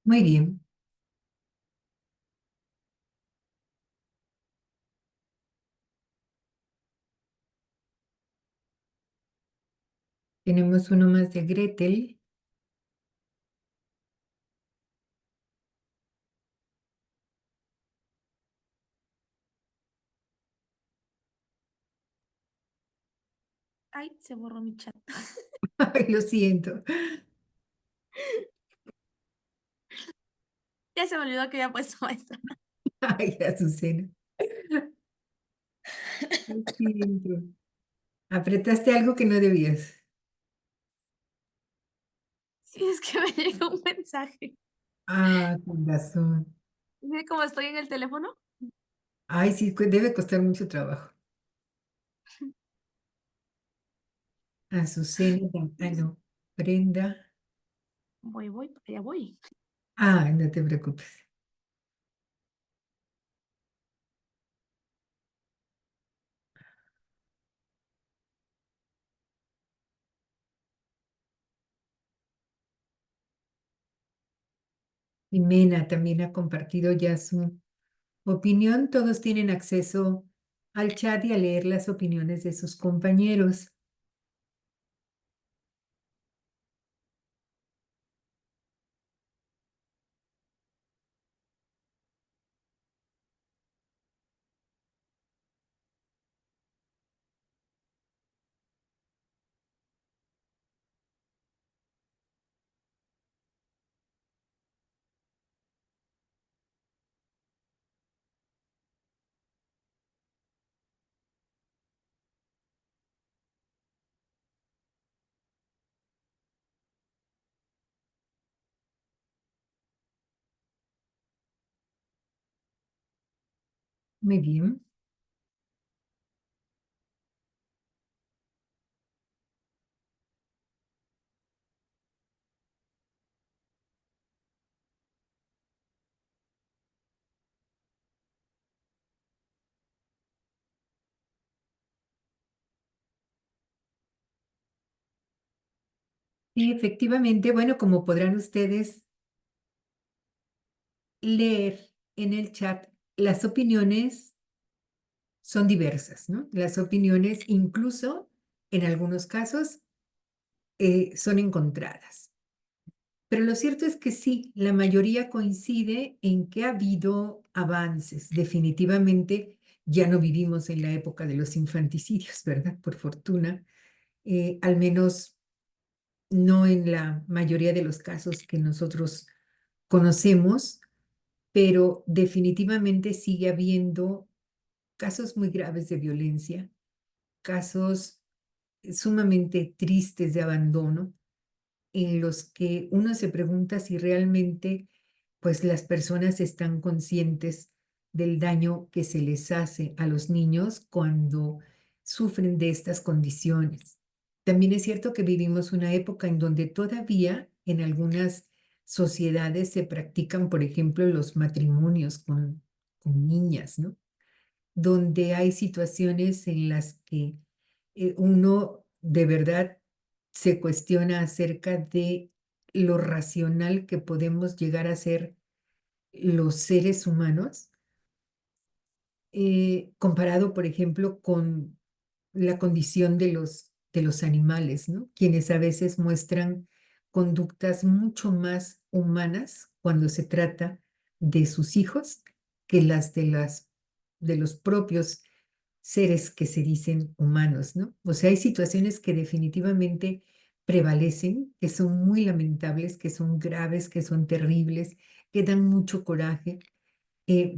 Muy bien. Tenemos uno más de Gretel. Ay, se borró mi chat. Ay, lo siento. Ya se me olvidó que había puesto maestra. Ay, Azucena. Sí, dentro. Apretaste algo que no debías. Sí, es que me llegó un mensaje. Ah, con razón. ¿Ve cómo estoy en el teléfono? Ay, sí, debe costar mucho trabajo. Azucena, no. Brenda. Voy, para allá voy. Ah, no te preocupes. Jimena también ha compartido ya su opinión. Todos tienen acceso al chat y a leer las opiniones de sus compañeros. Muy bien. Y efectivamente, bueno, como podrán ustedes leer en el chat, las opiniones son diversas, ¿no? Las opiniones, incluso en algunos casos, son encontradas. Pero lo cierto es que sí, la mayoría coincide en que ha habido avances. Definitivamente ya no vivimos en la época de los infanticidios, ¿verdad? Por fortuna, al menos no en la mayoría de los casos que nosotros conocemos, pero definitivamente sigue habiendo casos muy graves de violencia, casos sumamente tristes de abandono, en los que uno se pregunta si realmente pues las personas están conscientes del daño que se les hace a los niños cuando sufren de estas condiciones. También es cierto que vivimos una época en donde todavía en algunas sociedades se practican, por ejemplo, los matrimonios con niñas, ¿no? Donde hay situaciones en las que uno de verdad se cuestiona acerca de lo racional que podemos llegar a ser los seres humanos, comparado, por ejemplo, con la condición de los animales, ¿no? Quienes a veces muestran conductas mucho más humanas cuando se trata de sus hijos que de los propios seres que se dicen humanos, ¿no? O sea, hay situaciones que definitivamente prevalecen, que son muy lamentables, que son graves, que son terribles, que dan mucho coraje,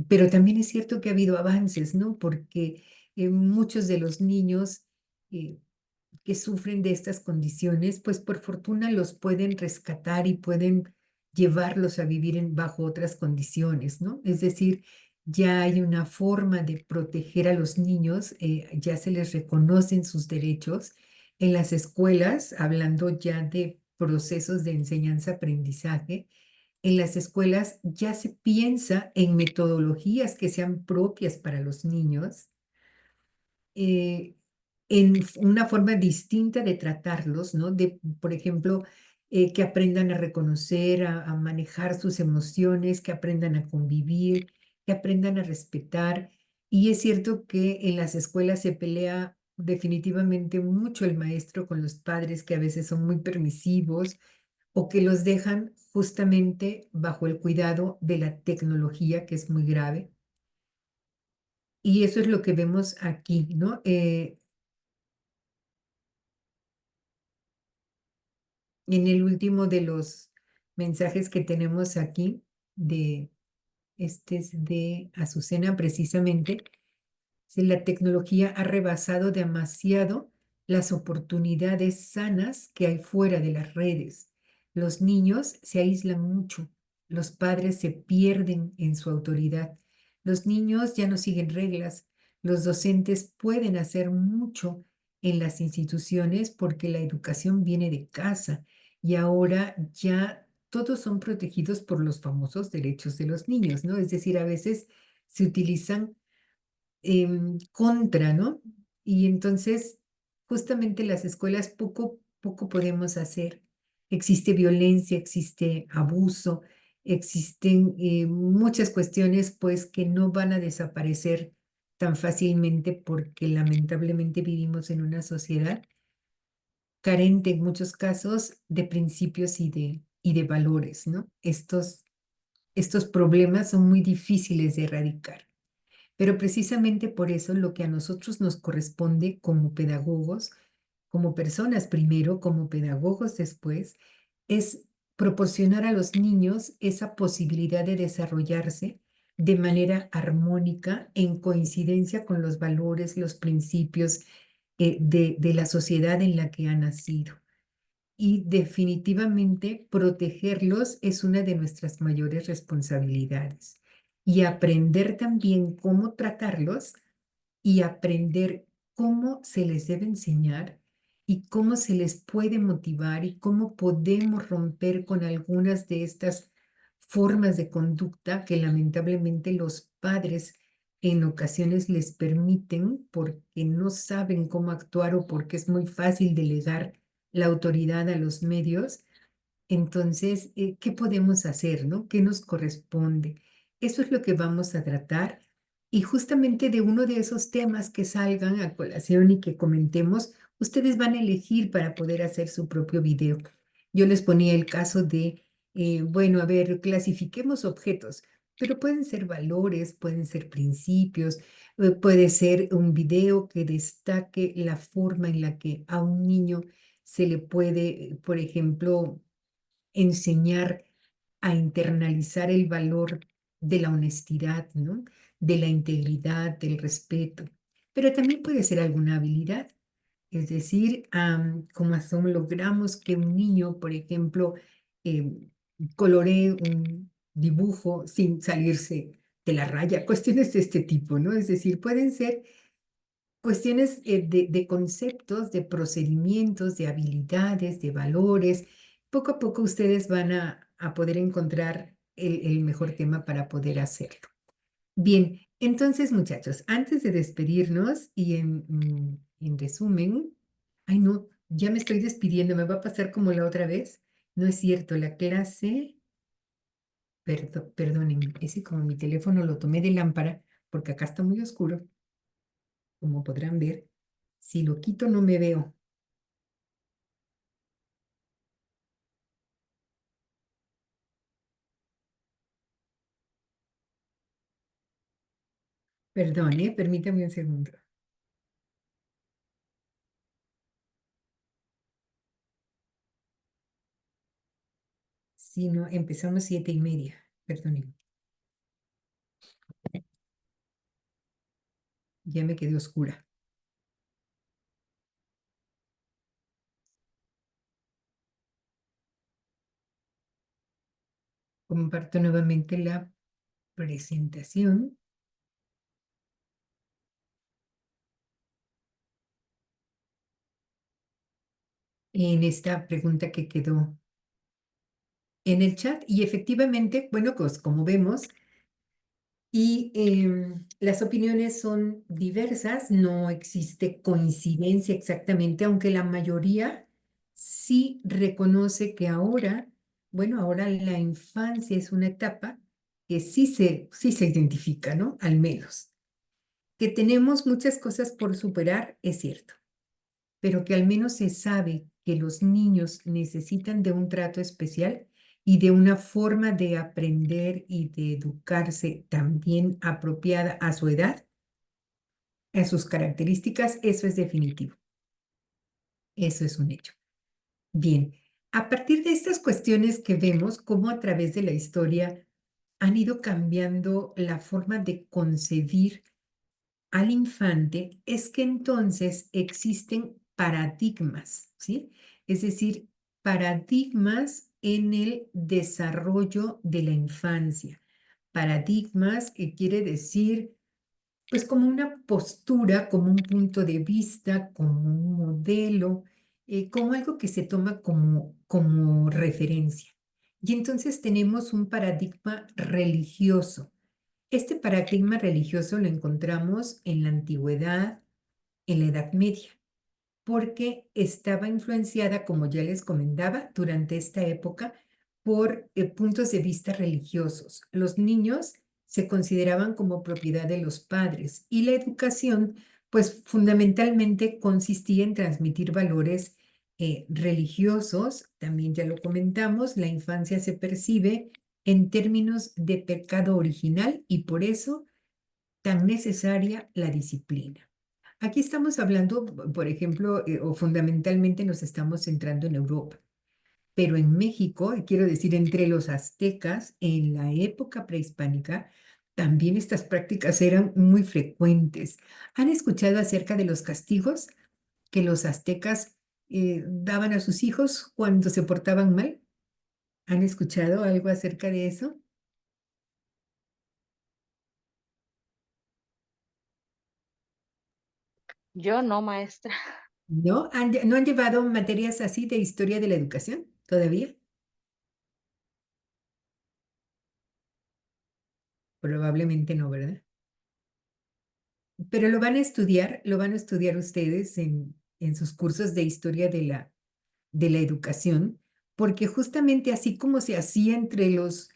pero también es cierto que ha habido avances, ¿no? Porque muchos de los niños eh, que sufren de estas condiciones, pues por fortuna los pueden rescatar y pueden llevarlos a vivir bajo otras condiciones, ¿no? Es decir, ya hay una forma de proteger a los niños, ya se les reconocen sus derechos en las escuelas, hablando ya de procesos de enseñanza-aprendizaje. En las escuelas ya se piensa en metodologías que sean propias para los niños, eh, en una forma distinta de tratarlos, ¿no? De, por ejemplo, que aprendan a reconocer, a manejar sus emociones, que aprendan a convivir, que aprendan a respetar. Y es cierto que en las escuelas se pelea definitivamente mucho el maestro con los padres, que a veces son muy permisivos o que los dejan justamente bajo el cuidado de la tecnología, que es muy grave. Y eso es lo que vemos aquí, ¿no? En el último de los mensajes que tenemos aquí, este es de Azucena precisamente, Si la tecnología ha rebasado demasiado las oportunidades sanas que hay fuera de las redes. Los niños se aíslan mucho, los padres se pierden en su autoridad, los niños ya no siguen reglas, los docentes pueden hacer mucho en las instituciones porque la educación viene de casa y ahora ya todos son protegidos por los famosos derechos de los niños, ¿no? Es decir, a veces se utilizan contra, ¿no? Y entonces, justamente las escuelas poco podemos hacer. Existe violencia, existe abuso, existen muchas cuestiones, pues, que no van a desaparecer tan fácilmente porque lamentablemente vivimos en una sociedad carente en muchos casos de principios y de valores, ¿no? Estos problemas son muy difíciles de erradicar. Pero precisamente por eso lo que a nosotros nos corresponde como pedagogos, como personas primero, como pedagogos después, es proporcionar a los niños esa posibilidad de desarrollarse de manera armónica, en coincidencia con los valores, los principios de la sociedad en la que han nacido. Y definitivamente protegerlos es una de nuestras mayores responsabilidades. Y aprender también cómo tratarlos y aprender cómo se les debe enseñar y cómo se les puede motivar y cómo podemos romper con algunas de estas formas de conducta que lamentablemente los padres en ocasiones les permiten porque no saben cómo actuar o porque es muy fácil delegar la autoridad a los medios. Entonces, ¿qué podemos hacer, no? ¿Qué nos corresponde? Eso es lo que vamos a tratar. Y justamente de uno de esos temas que salgan a colación y que comentemos, ustedes van a elegir para poder hacer su propio video. Yo les ponía el caso de, bueno, a ver, clasifiquemos objetos, pero pueden ser valores, pueden ser principios, puede ser un video que destaque la forma en la que a un niño se le puede, por ejemplo, enseñar a internalizar el valor de la honestidad, ¿no? De la integridad, del respeto. Pero también puede ser alguna habilidad. Es decir, cómo logramos que un niño, por ejemplo, coloree un dibujo sin salirse de la raya, cuestiones de este tipo, ¿no? Es decir, pueden ser cuestiones de conceptos, de procedimientos, de habilidades, de valores. Poco a poco ustedes van a poder encontrar el mejor tema para poder hacerlo. Bien, entonces muchachos, antes de despedirnos y en resumen, ay no, ya me estoy despidiendo, me va a pasar como la otra vez. No es cierto, la clase, perdónenme, ese como mi teléfono lo tomé de lámpara porque acá está muy oscuro, como podrán ver. Si lo quito no me veo. Perdón, permítame un segundo. Si no, empezamos 7:30. Perdónenme. Ya me quedé oscura. Comparto nuevamente la presentación. En esta pregunta que quedó en el chat. Y efectivamente, bueno, pues como vemos, y las opiniones son diversas, no existe coincidencia exactamente, aunque la mayoría sí reconoce que ahora, bueno, ahora la infancia es una etapa que sí se identifica, ¿no? Al menos. Que tenemos muchas cosas por superar, es cierto, pero que al menos se sabe que los niños necesitan de un trato especial y de una forma de aprender y de educarse también apropiada a su edad, a sus características, eso es definitivo. Eso es un hecho. Bien, a partir de estas cuestiones que vemos, cómo a través de la historia han ido cambiando la forma de concebir al infante es que entonces existen paradigmas, ¿sí? Es decir, paradigmas en el desarrollo de la infancia. Paradigmas que quiere decir, pues como una postura, como un punto de vista, como un modelo, como algo que se toma como referencia. Y entonces tenemos un paradigma religioso. Este paradigma religioso lo encontramos en la antigüedad, en la Edad Media, porque estaba influenciada, como ya les comentaba, durante esta época por puntos de vista religiosos. Los niños se consideraban como propiedad de los padres y la educación, pues fundamentalmente consistía en transmitir valores religiosos. También ya lo comentamos, la infancia se percibe en términos de pecado original y por eso tan necesaria la disciplina. Aquí estamos hablando, por ejemplo, o fundamentalmente nos estamos centrando en Europa, pero en México, quiero decir, entre los aztecas, en la época prehispánica, también estas prácticas eran muy frecuentes. ¿Han escuchado acerca de los castigos que los aztecas daban a sus hijos cuando se portaban mal? ¿Han escuchado algo acerca de eso? Yo no, maestra. ¿No? ¿No han llevado materias así de historia de la educación todavía? Probablemente no, ¿verdad? Pero lo van a estudiar ustedes en sus cursos de historia de la educación, porque justamente así como se hacía entre los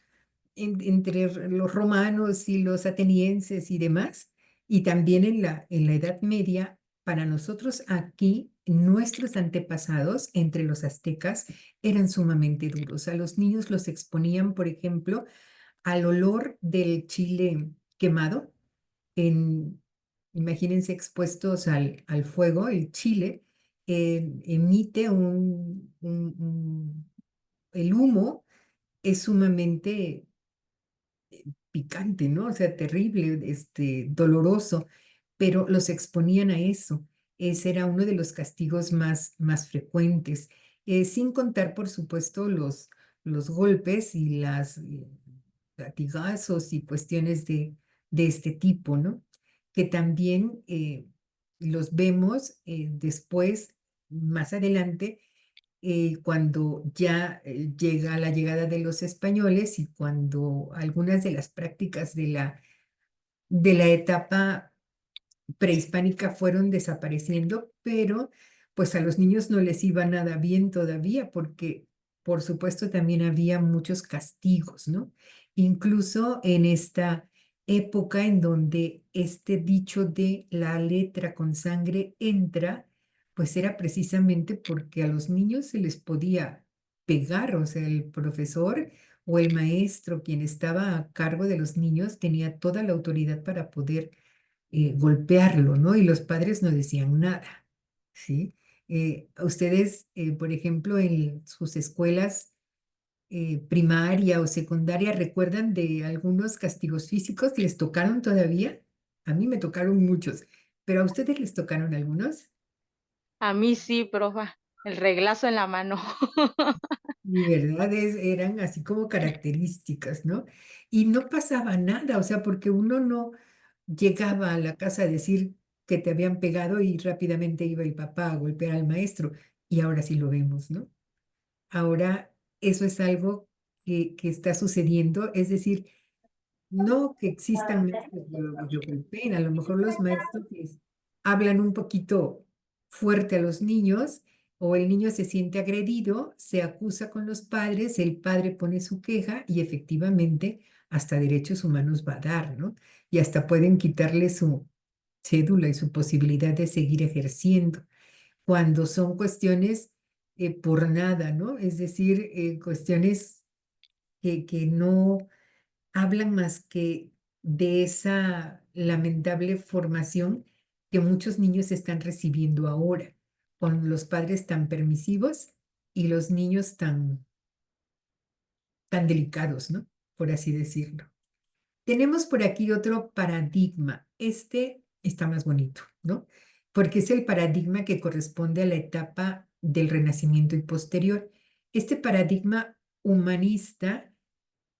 romanos y los atenienses y demás, y también en la Edad Media, para nosotros aquí, nuestros antepasados, entre los aztecas, eran sumamente duros. A los niños los exponían, por ejemplo, al olor del chile quemado, en, imagínense expuestos al fuego. El chile emite el humo es sumamente picante, ¿no? O sea, terrible, doloroso, pero los exponían a eso. Ese era uno de los castigos más frecuentes, sin contar, por supuesto, los golpes y las latigazos y cuestiones de este tipo, ¿no? Que también los vemos después, más adelante, cuando ya llega la llegada de los españoles y cuando algunas de las prácticas de la etapa prehispánica fueron desapareciendo, pero pues a los niños no les iba nada bien todavía porque por supuesto también había muchos castigos, ¿no? Incluso en esta época en donde este dicho de la letra con sangre entra, pues era precisamente porque a los niños se les podía pegar, o sea, el profesor o el maestro, quien estaba a cargo de los niños, tenía toda la autoridad para poder golpearlo, ¿no? Y los padres no decían nada, ¿sí? Ustedes, por ejemplo, en sus escuelas primaria o secundaria, ¿recuerdan de algunos castigos físicos que les tocaron todavía? A mí me tocaron muchos, pero ¿a ustedes les tocaron algunos? A mí sí, profa, el reglazo en la mano. Y verdad, eran así como características, ¿no? Y no pasaba nada, o sea, porque uno no llegaba a la casa a decir que te habían pegado y rápidamente iba el papá a golpear al maestro. Y ahora sí lo vemos, ¿no? Ahora eso es algo que está sucediendo, es decir, no que existan maestros que lo golpeen, a lo mejor los maestros les hablan un poquito fuerte a los niños o el niño se siente agredido, se acusa con los padres, el padre pone su queja y efectivamente hasta derechos humanos va a dar, ¿no? Y hasta pueden quitarle su cédula y su posibilidad de seguir ejerciendo cuando son cuestiones por nada, ¿no? Es decir, cuestiones que no hablan más que de esa lamentable formación que muchos niños están recibiendo ahora, con los padres tan permisivos y los niños tan delicados, ¿no? Por así decirlo. Tenemos por aquí otro paradigma. Este está más bonito, ¿no? Porque es el paradigma que corresponde a la etapa del Renacimiento y posterior. Este paradigma humanista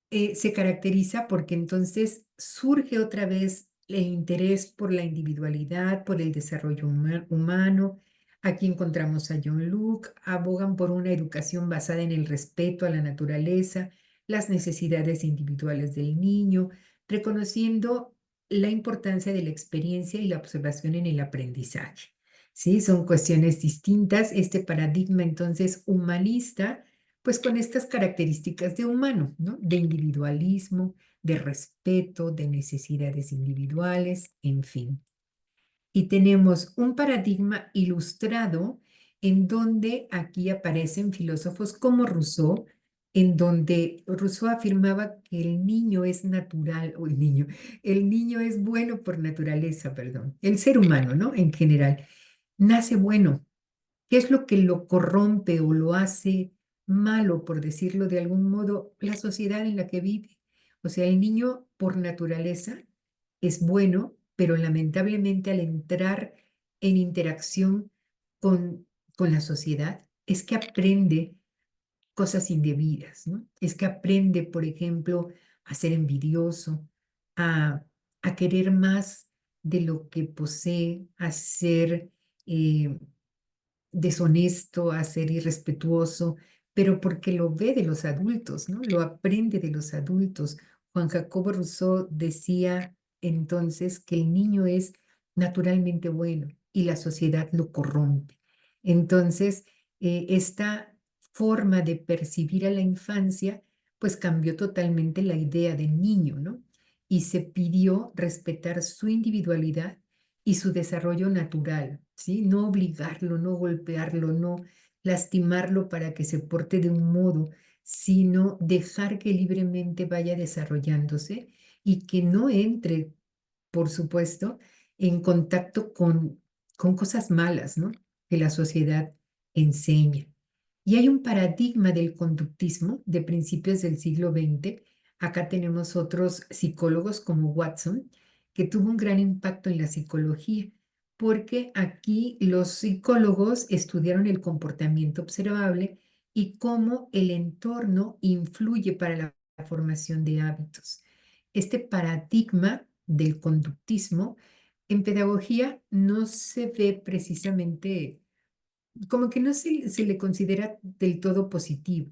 se caracteriza porque entonces surge otra vez el interés por la individualidad, por el desarrollo humano. Aquí encontramos a John Locke, abogan por una educación basada en el respeto a la naturaleza, las necesidades individuales del niño, reconociendo la importancia de la experiencia y la observación en el aprendizaje. Sí, son cuestiones distintas. Este paradigma entonces humanista pues con estas características de humano, ¿no? De individualismo, de respeto, de necesidades individuales, en fin. Y tenemos un paradigma ilustrado en donde aquí aparecen filósofos como Rousseau, en donde Rousseau afirmaba que el niño es natural, o el niño es bueno por naturaleza, perdón, el ser humano, ¿no? En general, nace bueno. ¿Qué es lo que lo corrompe o lo hace malo, por decirlo de algún modo? La sociedad en la que vive. O sea, el niño por naturaleza es bueno, pero lamentablemente al entrar en interacción con la sociedad, es que aprende cosas indebidas, ¿no? Es que aprende, por ejemplo, a ser envidioso, a, a querer más de lo que posee, a ser deshonesto, a ser irrespetuoso, pero porque lo ve de los adultos, ¿no? Lo aprende de los adultos. Juan Jacobo Rousseau decía entonces que el niño es naturalmente bueno y la sociedad lo corrompe. Entonces, esta forma de percibir a la infancia, pues cambió totalmente la idea del niño, ¿no? Y se pidió respetar su individualidad y su desarrollo natural, ¿sí? No obligarlo, no golpearlo, no lastimarlo para que se porte de un modo, sino dejar que libremente vaya desarrollándose y que no entre, por supuesto, en contacto con cosas malas, ¿no? Que la sociedad enseña. Y hay un paradigma del conductismo de principios del siglo XX. Acá tenemos otros psicólogos como Watson, que tuvo un gran impacto en la psicología, porque aquí los psicólogos estudiaron el comportamiento observable y cómo el entorno influye para la formación de hábitos. Este paradigma del conductismo en pedagogía no se ve precisamente, como que no se le considera del todo positivo.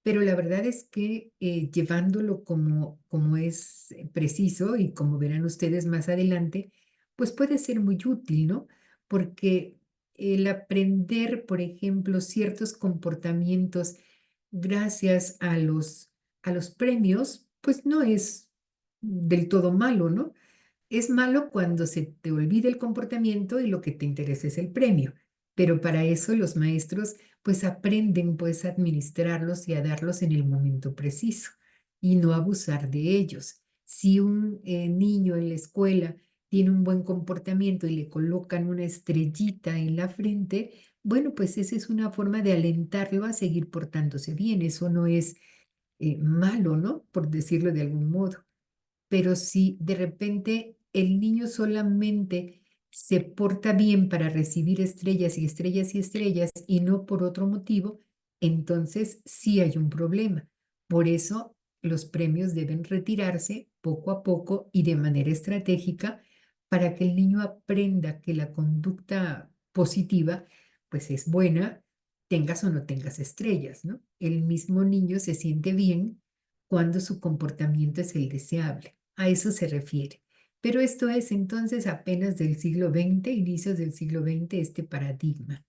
Pero la verdad es que llevándolo como es preciso y como verán ustedes más adelante, pues puede ser muy útil, ¿no? Porque el aprender, por ejemplo, ciertos comportamientos gracias a los premios, pues no es del todo malo, ¿no? Es malo cuando se te olvida el comportamiento y lo que te interesa es el premio, pero para eso los maestros pues aprenden pues a administrarlos y a darlos en el momento preciso y no abusar de ellos. Si un niño en la escuela tiene un buen comportamiento y le colocan una estrellita en la frente, bueno, pues esa es una forma de alentarlo a seguir portándose bien. Eso no es malo, ¿no? Por decirlo de algún modo. Pero si de repente el niño solamente se porta bien para recibir estrellas y estrellas y estrellas y no por otro motivo, entonces sí hay un problema. Por eso los premios deben retirarse poco a poco y de manera estratégica para que el niño aprenda que la conducta positiva pues es buena, tengas o no tengas estrellas, ¿no? El mismo niño se siente bien cuando su comportamiento es el deseable. A eso se refiere. Pero esto es entonces apenas del siglo XX, inicios del siglo XX, este paradigma.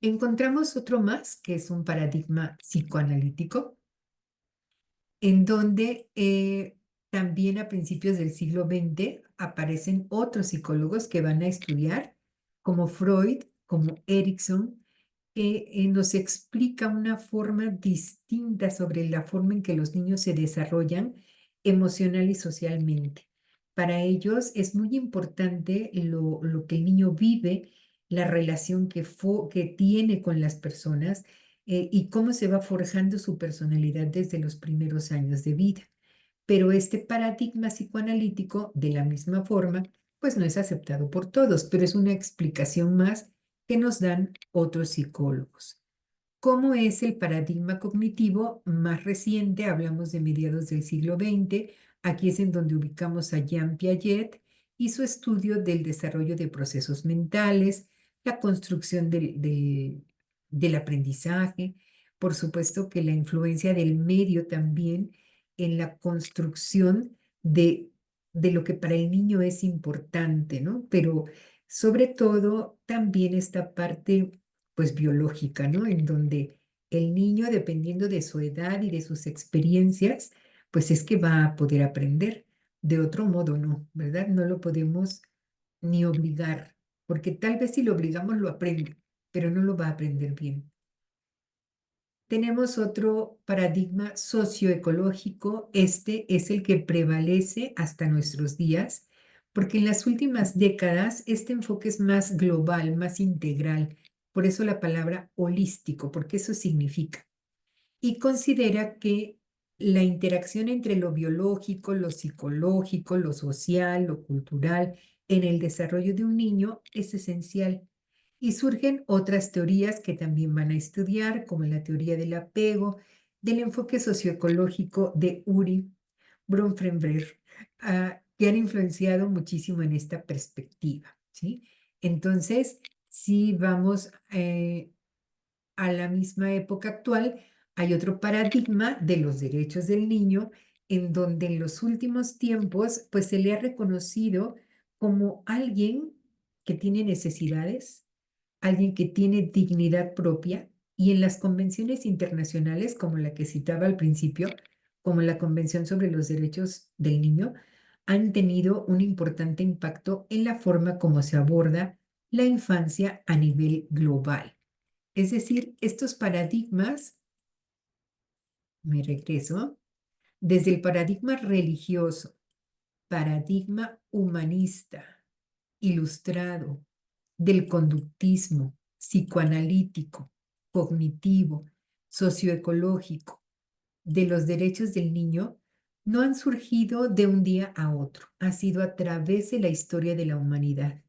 Encontramos otro más, que es un paradigma psicoanalítico, en donde también a principios del siglo XX aparecen otros psicólogos que van a estudiar, como Freud, como Erickson, que nos explica una forma distinta sobre la forma en que los niños se desarrollan emocional y socialmente. Para ellos es muy importante lo que el niño vive, la relación que tiene con las personas y cómo se va forjando su personalidad desde los primeros años de vida. Pero este paradigma psicoanalítico, de la misma forma, pues no es aceptado por todos, pero es una explicación más que nos dan otros psicólogos. ¿Cómo es el paradigma cognitivo más reciente? Hablamos de mediados del siglo XX. Aquí es en donde ubicamos a Jean Piaget y su estudio del desarrollo de procesos mentales, la construcción del aprendizaje, por supuesto que la influencia del medio también en la construcción de lo que para el niño es importante, ¿no? Pero sobre todo también esta parte pues biológica, ¿no? En donde el niño, dependiendo de su edad y de sus experiencias, pues es que va a poder aprender. De otro modo, no, ¿verdad? No lo podemos ni obligar, porque tal vez si lo obligamos lo aprende, pero no lo va a aprender bien. Tenemos otro paradigma socioecológico. Este es el que prevalece hasta nuestros días, porque en las últimas décadas este enfoque es más global, más integral. Por eso la palabra holístico, porque eso significa. Y considera que la interacción entre lo biológico, lo psicológico, lo social, lo cultural en el desarrollo de un niño es esencial. Y surgen otras teorías que también van a estudiar, como la teoría del apego, del enfoque socioecológico de Uri Bronfenbrenner, que han influenciado muchísimo en esta perspectiva, ¿sí? Entonces, si vamos a la misma época actual, hay otro paradigma de los derechos del niño, en donde en los últimos tiempos, pues se le ha reconocido como alguien que tiene necesidades, alguien que tiene dignidad propia, y en las convenciones internacionales, como la que citaba al principio, como la Convención sobre los Derechos del Niño, han tenido un importante impacto en la forma como se aborda la infancia a nivel global. Es decir, estos paradigmas, me regreso, desde el paradigma religioso, paradigma humanista, ilustrado, del conductismo, psicoanalítico, cognitivo, socioecológico, de los derechos del niño, no han surgido de un día a otro, ha sido a través de la historia de la humanidad.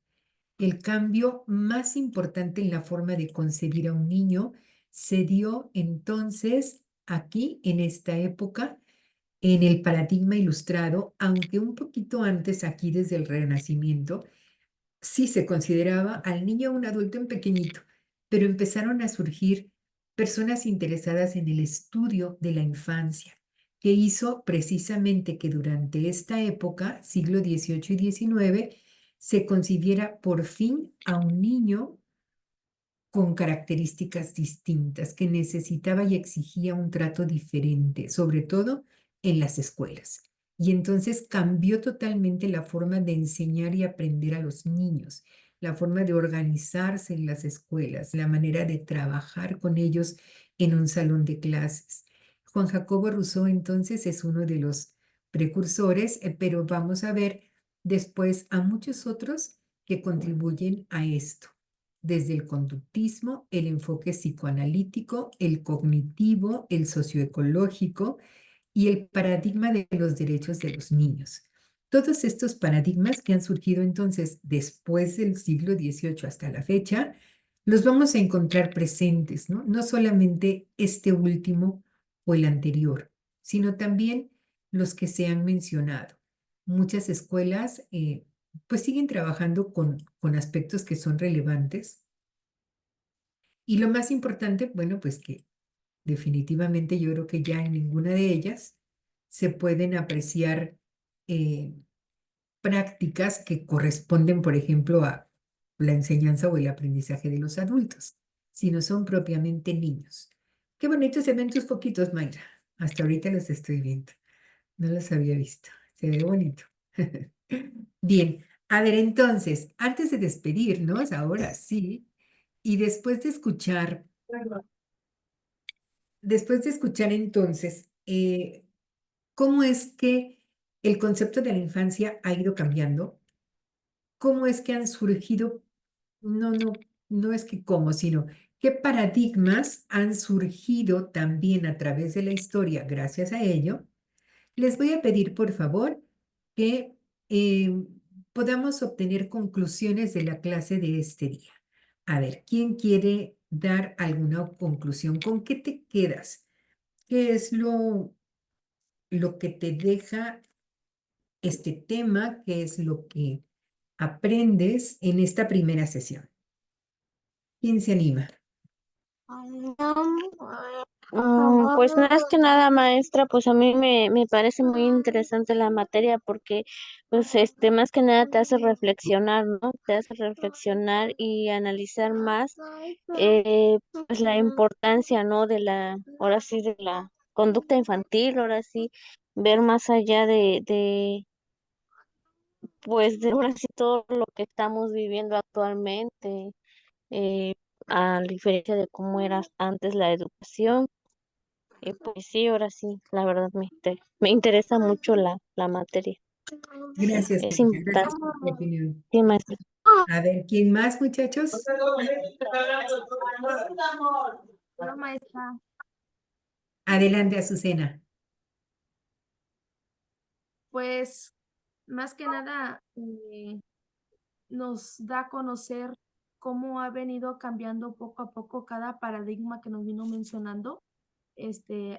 El cambio más importante en la forma de concebir a un niño se dio entonces aquí, en esta época, en el paradigma ilustrado, aunque un poquito antes, aquí desde el Renacimiento, sí se consideraba al niño un adulto en pequeñito, pero empezaron a surgir personas interesadas en el estudio de la infancia, que hizo precisamente que durante esta época, siglo XVIII y XIX, se considera por fin a un niño con características distintas, que necesitaba y exigía un trato diferente, sobre todo en las escuelas. Y entonces cambió totalmente la forma de enseñar y aprender a los niños, la forma de organizarse en las escuelas, la manera de trabajar con ellos en un salón de clases. Juan Jacobo Rousseau entonces es uno de los precursores, pero vamos a ver después a muchos otros que contribuyen a esto desde el conductismo, el enfoque psicoanalítico, el cognitivo, el socioecológico y el paradigma de los derechos de los niños. Todos estos paradigmas que han surgido entonces después del siglo XVIII hasta la fecha, los vamos a encontrar presentes, ¿no? No solamente este último o el anterior, sino también los que se han mencionado. Muchas escuelas pues siguen trabajando con aspectos que son relevantes. Y lo más importante, bueno, pues que definitivamente yo creo que ya en ninguna de ellas se pueden apreciar prácticas que corresponden, por ejemplo, a la enseñanza o el aprendizaje de los adultos, sino son propiamente niños. Qué bonitos se ven tus poquitos, Mayra. Hasta ahorita los estoy viendo. No los había visto. Se ve bonito. Bien, a ver, entonces, antes de despedirnos, ahora sí, y después de escuchar entonces, cómo es que el concepto de la infancia ha ido cambiando, cómo es que han surgido, no es que cómo, sino qué paradigmas han surgido también a través de la historia gracias a ello. Les voy a pedir, por favor, que podamos obtener conclusiones de la clase de este día. A ver, ¿quién quiere dar alguna conclusión? ¿Con qué te quedas? ¿Qué es lo que te deja este tema? ¿Qué es lo que aprendes en esta primera sesión? ¿Quién se anima? Pues más que nada, maestra, pues a mí me parece muy interesante la materia porque, pues, más que nada te hace reflexionar, ¿no? Te hace reflexionar y analizar más, pues, la importancia, ¿no? Ahora sí, de la conducta infantil, ahora sí, ver más allá pues, de ahora sí todo lo que estamos viviendo actualmente, eh, a diferencia de cómo era antes la educación. Pues sí, ahora sí, la verdad me interesa mucho la materia. Gracias, Es Erika. importante. Gracias por tu opinión. Sí, maestra. A ver, ¿quién más, muchachos? Hola, maestra. Adelante, Azucena. Pues más que nada nos da a conocer cómo ha venido cambiando poco a poco cada paradigma que nos vino mencionando,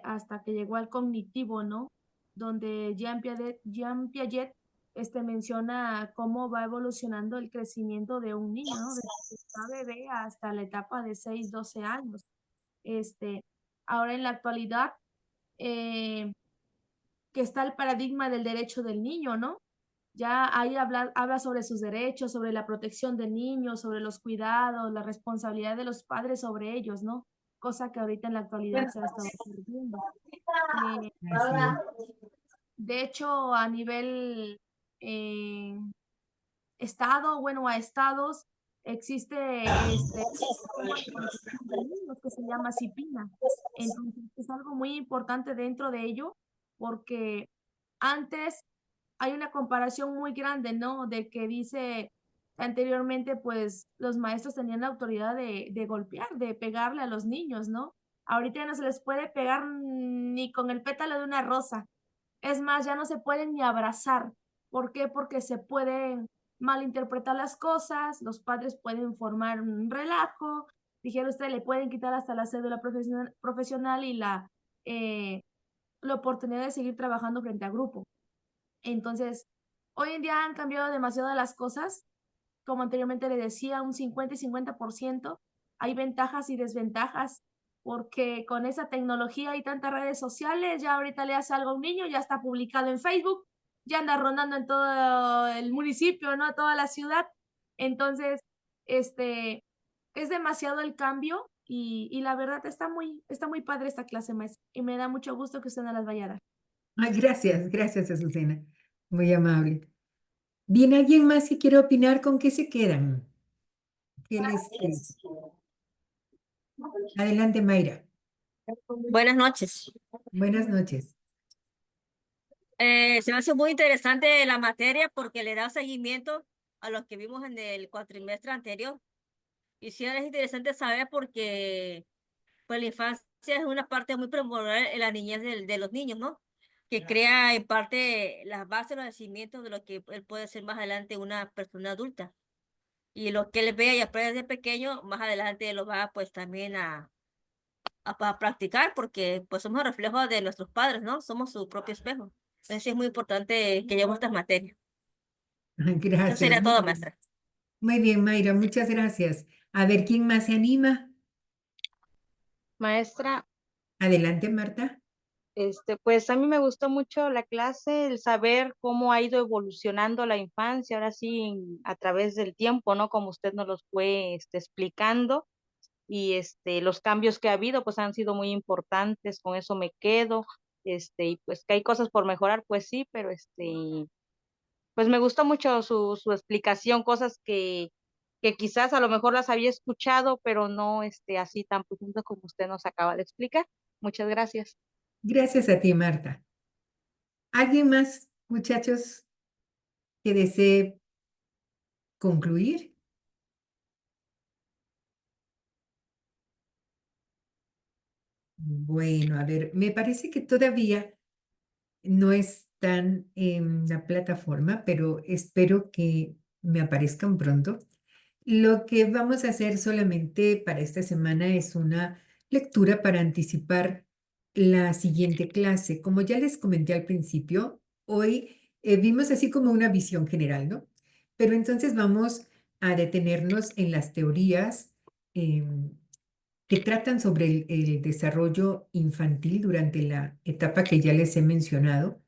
hasta que llegó al cognitivo, ¿no? Donde Jean Piaget menciona cómo va evolucionando el crecimiento de un niño, ¿no? Desde que está bebé hasta la etapa de 6, 12 años. Ahora en la actualidad, eh, que está el paradigma del derecho del niño, ¿no? Ya ahí habla sobre sus derechos, sobre la protección del niño, sobre los cuidados, la responsabilidad de los padres sobre ellos, ¿no? Cosa que ahorita en la actualidad se ha estado perdiendo. Eh, Así es. de hecho, a nivel eh, estado, bueno, a estados, existe un programa de protección de niños que se llama CIPINA. Entonces, es algo muy importante dentro de ello, porque antes hay una comparación muy grande, ¿no? De que dice anteriormente, pues los maestros tenían la autoridad de golpear, de pegarle a los niños, ¿no? Ahorita ya no se les puede pegar ni con el pétalo de una rosa. Es más, ya no se pueden ni abrazar. ¿Por qué? Porque se pueden malinterpretar las cosas, los padres pueden formar un relajo, dijeron usted, le pueden quitar hasta la cédula profesional y la oportunidad de seguir trabajando frente a grupo. Entonces, hoy en día han cambiado demasiado las cosas. Como anteriormente le decía, un 50 y 50%. Hay ventajas y desventajas, porque con esa tecnología y tantas redes sociales, ya ahorita le hace algo a un niño, ya está publicado en Facebook, ya anda rondando en todo el municipio, ¿no? Toda la ciudad. Entonces, es demasiado el cambio y la verdad está muy padre esta clase, maestra, y me da mucho gusto que usted no las vaya a dar. Ay, gracias, gracias, Azucena. Muy amable. Bien, ¿alguien más que quiere opinar? ¿Con qué se quedan? ¿Qué les... Adelante, Mayra. Buenas noches. Buenas noches. Se me hace muy interesante la materia porque le da seguimiento a los que vimos en el cuatrimestre anterior. Y sí es interesante saber porque pues la infancia es una parte muy primordial en la niñez de los niños, ¿no? Que crea en parte las bases, los cimientos de lo que él puede ser más adelante una persona adulta. Y lo que él ve y aprende desde pequeño, más adelante lo va pues también a practicar porque pues somos reflejos de nuestros padres, ¿no? Somos su propio espejo. Entonces sí es muy importante que llevemos estas materias. Eso Gracias. sería todo, maestra. Muy bien, Mayra, muchas gracias. A ver, ¿quién más se anima? Maestra, Adelante, Marta. pues a mí me gustó mucho la clase, el saber cómo ha ido evolucionando la infancia, ahora sí, a través del tiempo, ¿no? Como usted nos los fue, explicando. Y los cambios que ha habido pues han sido muy importantes, con eso me quedo, y pues que hay cosas por mejorar, pues sí, pero pues me gustó mucho su explicación, cosas que quizás a lo mejor las había escuchado, pero no así tan profundo como usted nos acaba de explicar. Muchas gracias. Gracias a ti, Marta. ¿Alguien más, muchachos, que desee concluir? Bueno, a ver, me parece que todavía no es están en la plataforma, pero espero que me aparezcan pronto. Lo que vamos a hacer solamente para esta semana es una lectura para anticipar la siguiente clase. Como ya les comenté al principio, hoy vimos así como una visión general, ¿no? Pero entonces vamos a detenernos en las teorías que tratan sobre el desarrollo infantil durante la etapa que ya les he mencionado.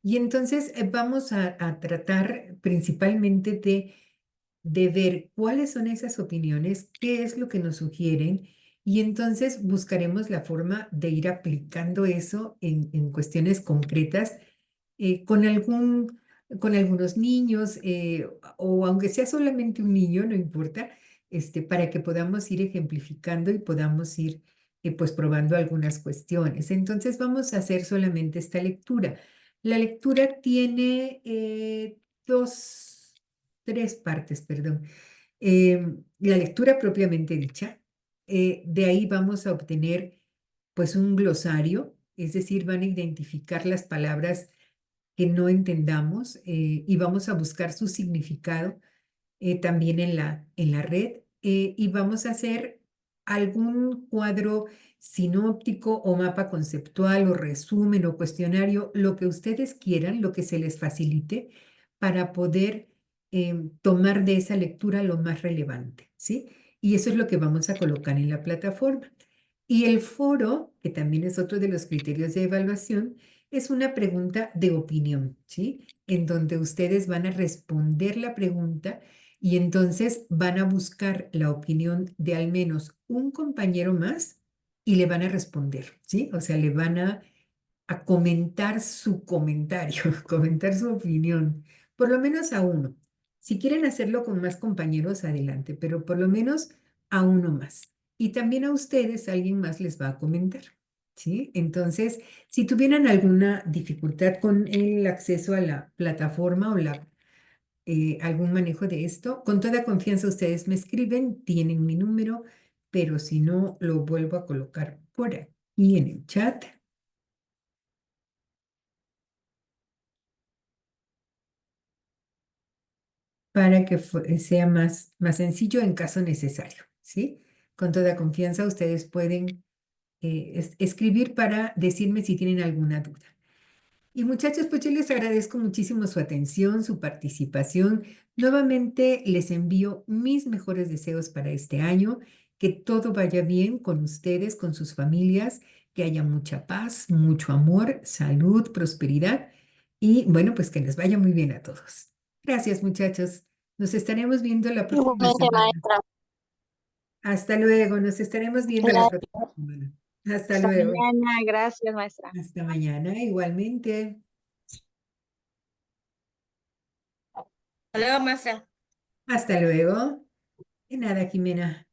Y entonces vamos a tratar principalmente de ver cuáles son esas opiniones, qué es lo que nos sugieren, y entonces buscaremos la forma de ir aplicando eso en cuestiones concretas con con algunos niños, o aunque sea solamente un niño, no importa, para que podamos ir ejemplificando y podamos ir pues probando algunas cuestiones. Entonces vamos a hacer solamente esta lectura. La lectura tiene tres partes, perdón. La lectura propiamente dicha, de ahí vamos a obtener pues un glosario, es decir, van a identificar las palabras que no entendamos y vamos a buscar su significado también en en la red y vamos a hacer algún cuadro sinóptico o mapa conceptual o resumen o cuestionario, lo que ustedes quieran, lo que se les facilite para poder tomar de esa lectura lo más relevante, ¿sí? Y eso es lo que vamos a colocar en la plataforma. Y el foro, que también es otro de los criterios de evaluación, es una pregunta de opinión, ¿sí? En donde ustedes van a responder la pregunta y entonces van a buscar la opinión de al menos un compañero más y le van a responder, ¿sí? O sea, le van a comentar su comentario, comentar su opinión, por lo menos a uno. Si quieren hacerlo con más compañeros, adelante, pero por lo menos a uno más. Y también a ustedes, alguien más les va a comentar, ¿sí? Entonces, si tuvieran alguna dificultad con el acceso a la plataforma o algún manejo de esto, con toda confianza ustedes me escriben, tienen mi número, pero si no, lo vuelvo a colocar por aquí en el chat para que sea más sencillo en caso necesario, ¿sí? Con toda confianza ustedes pueden escribir para decirme si tienen alguna duda. Y muchachos, pues yo les agradezco muchísimo su atención, su participación. Nuevamente les envío mis mejores deseos para este año, que todo vaya bien con ustedes, con sus familias, que haya mucha paz, mucho amor, salud, prosperidad y bueno, pues que les vaya muy bien a todos. Gracias, muchachos. Nos estaremos viendo la próxima Igualmente, semana. maestra. Hasta luego, nos estaremos viendo la próxima Gracias. semana. Hasta Hasta luego. mañana. Gracias, maestra. Hasta mañana, igualmente. Hasta luego, maestra. Hasta luego. De nada, Jimena.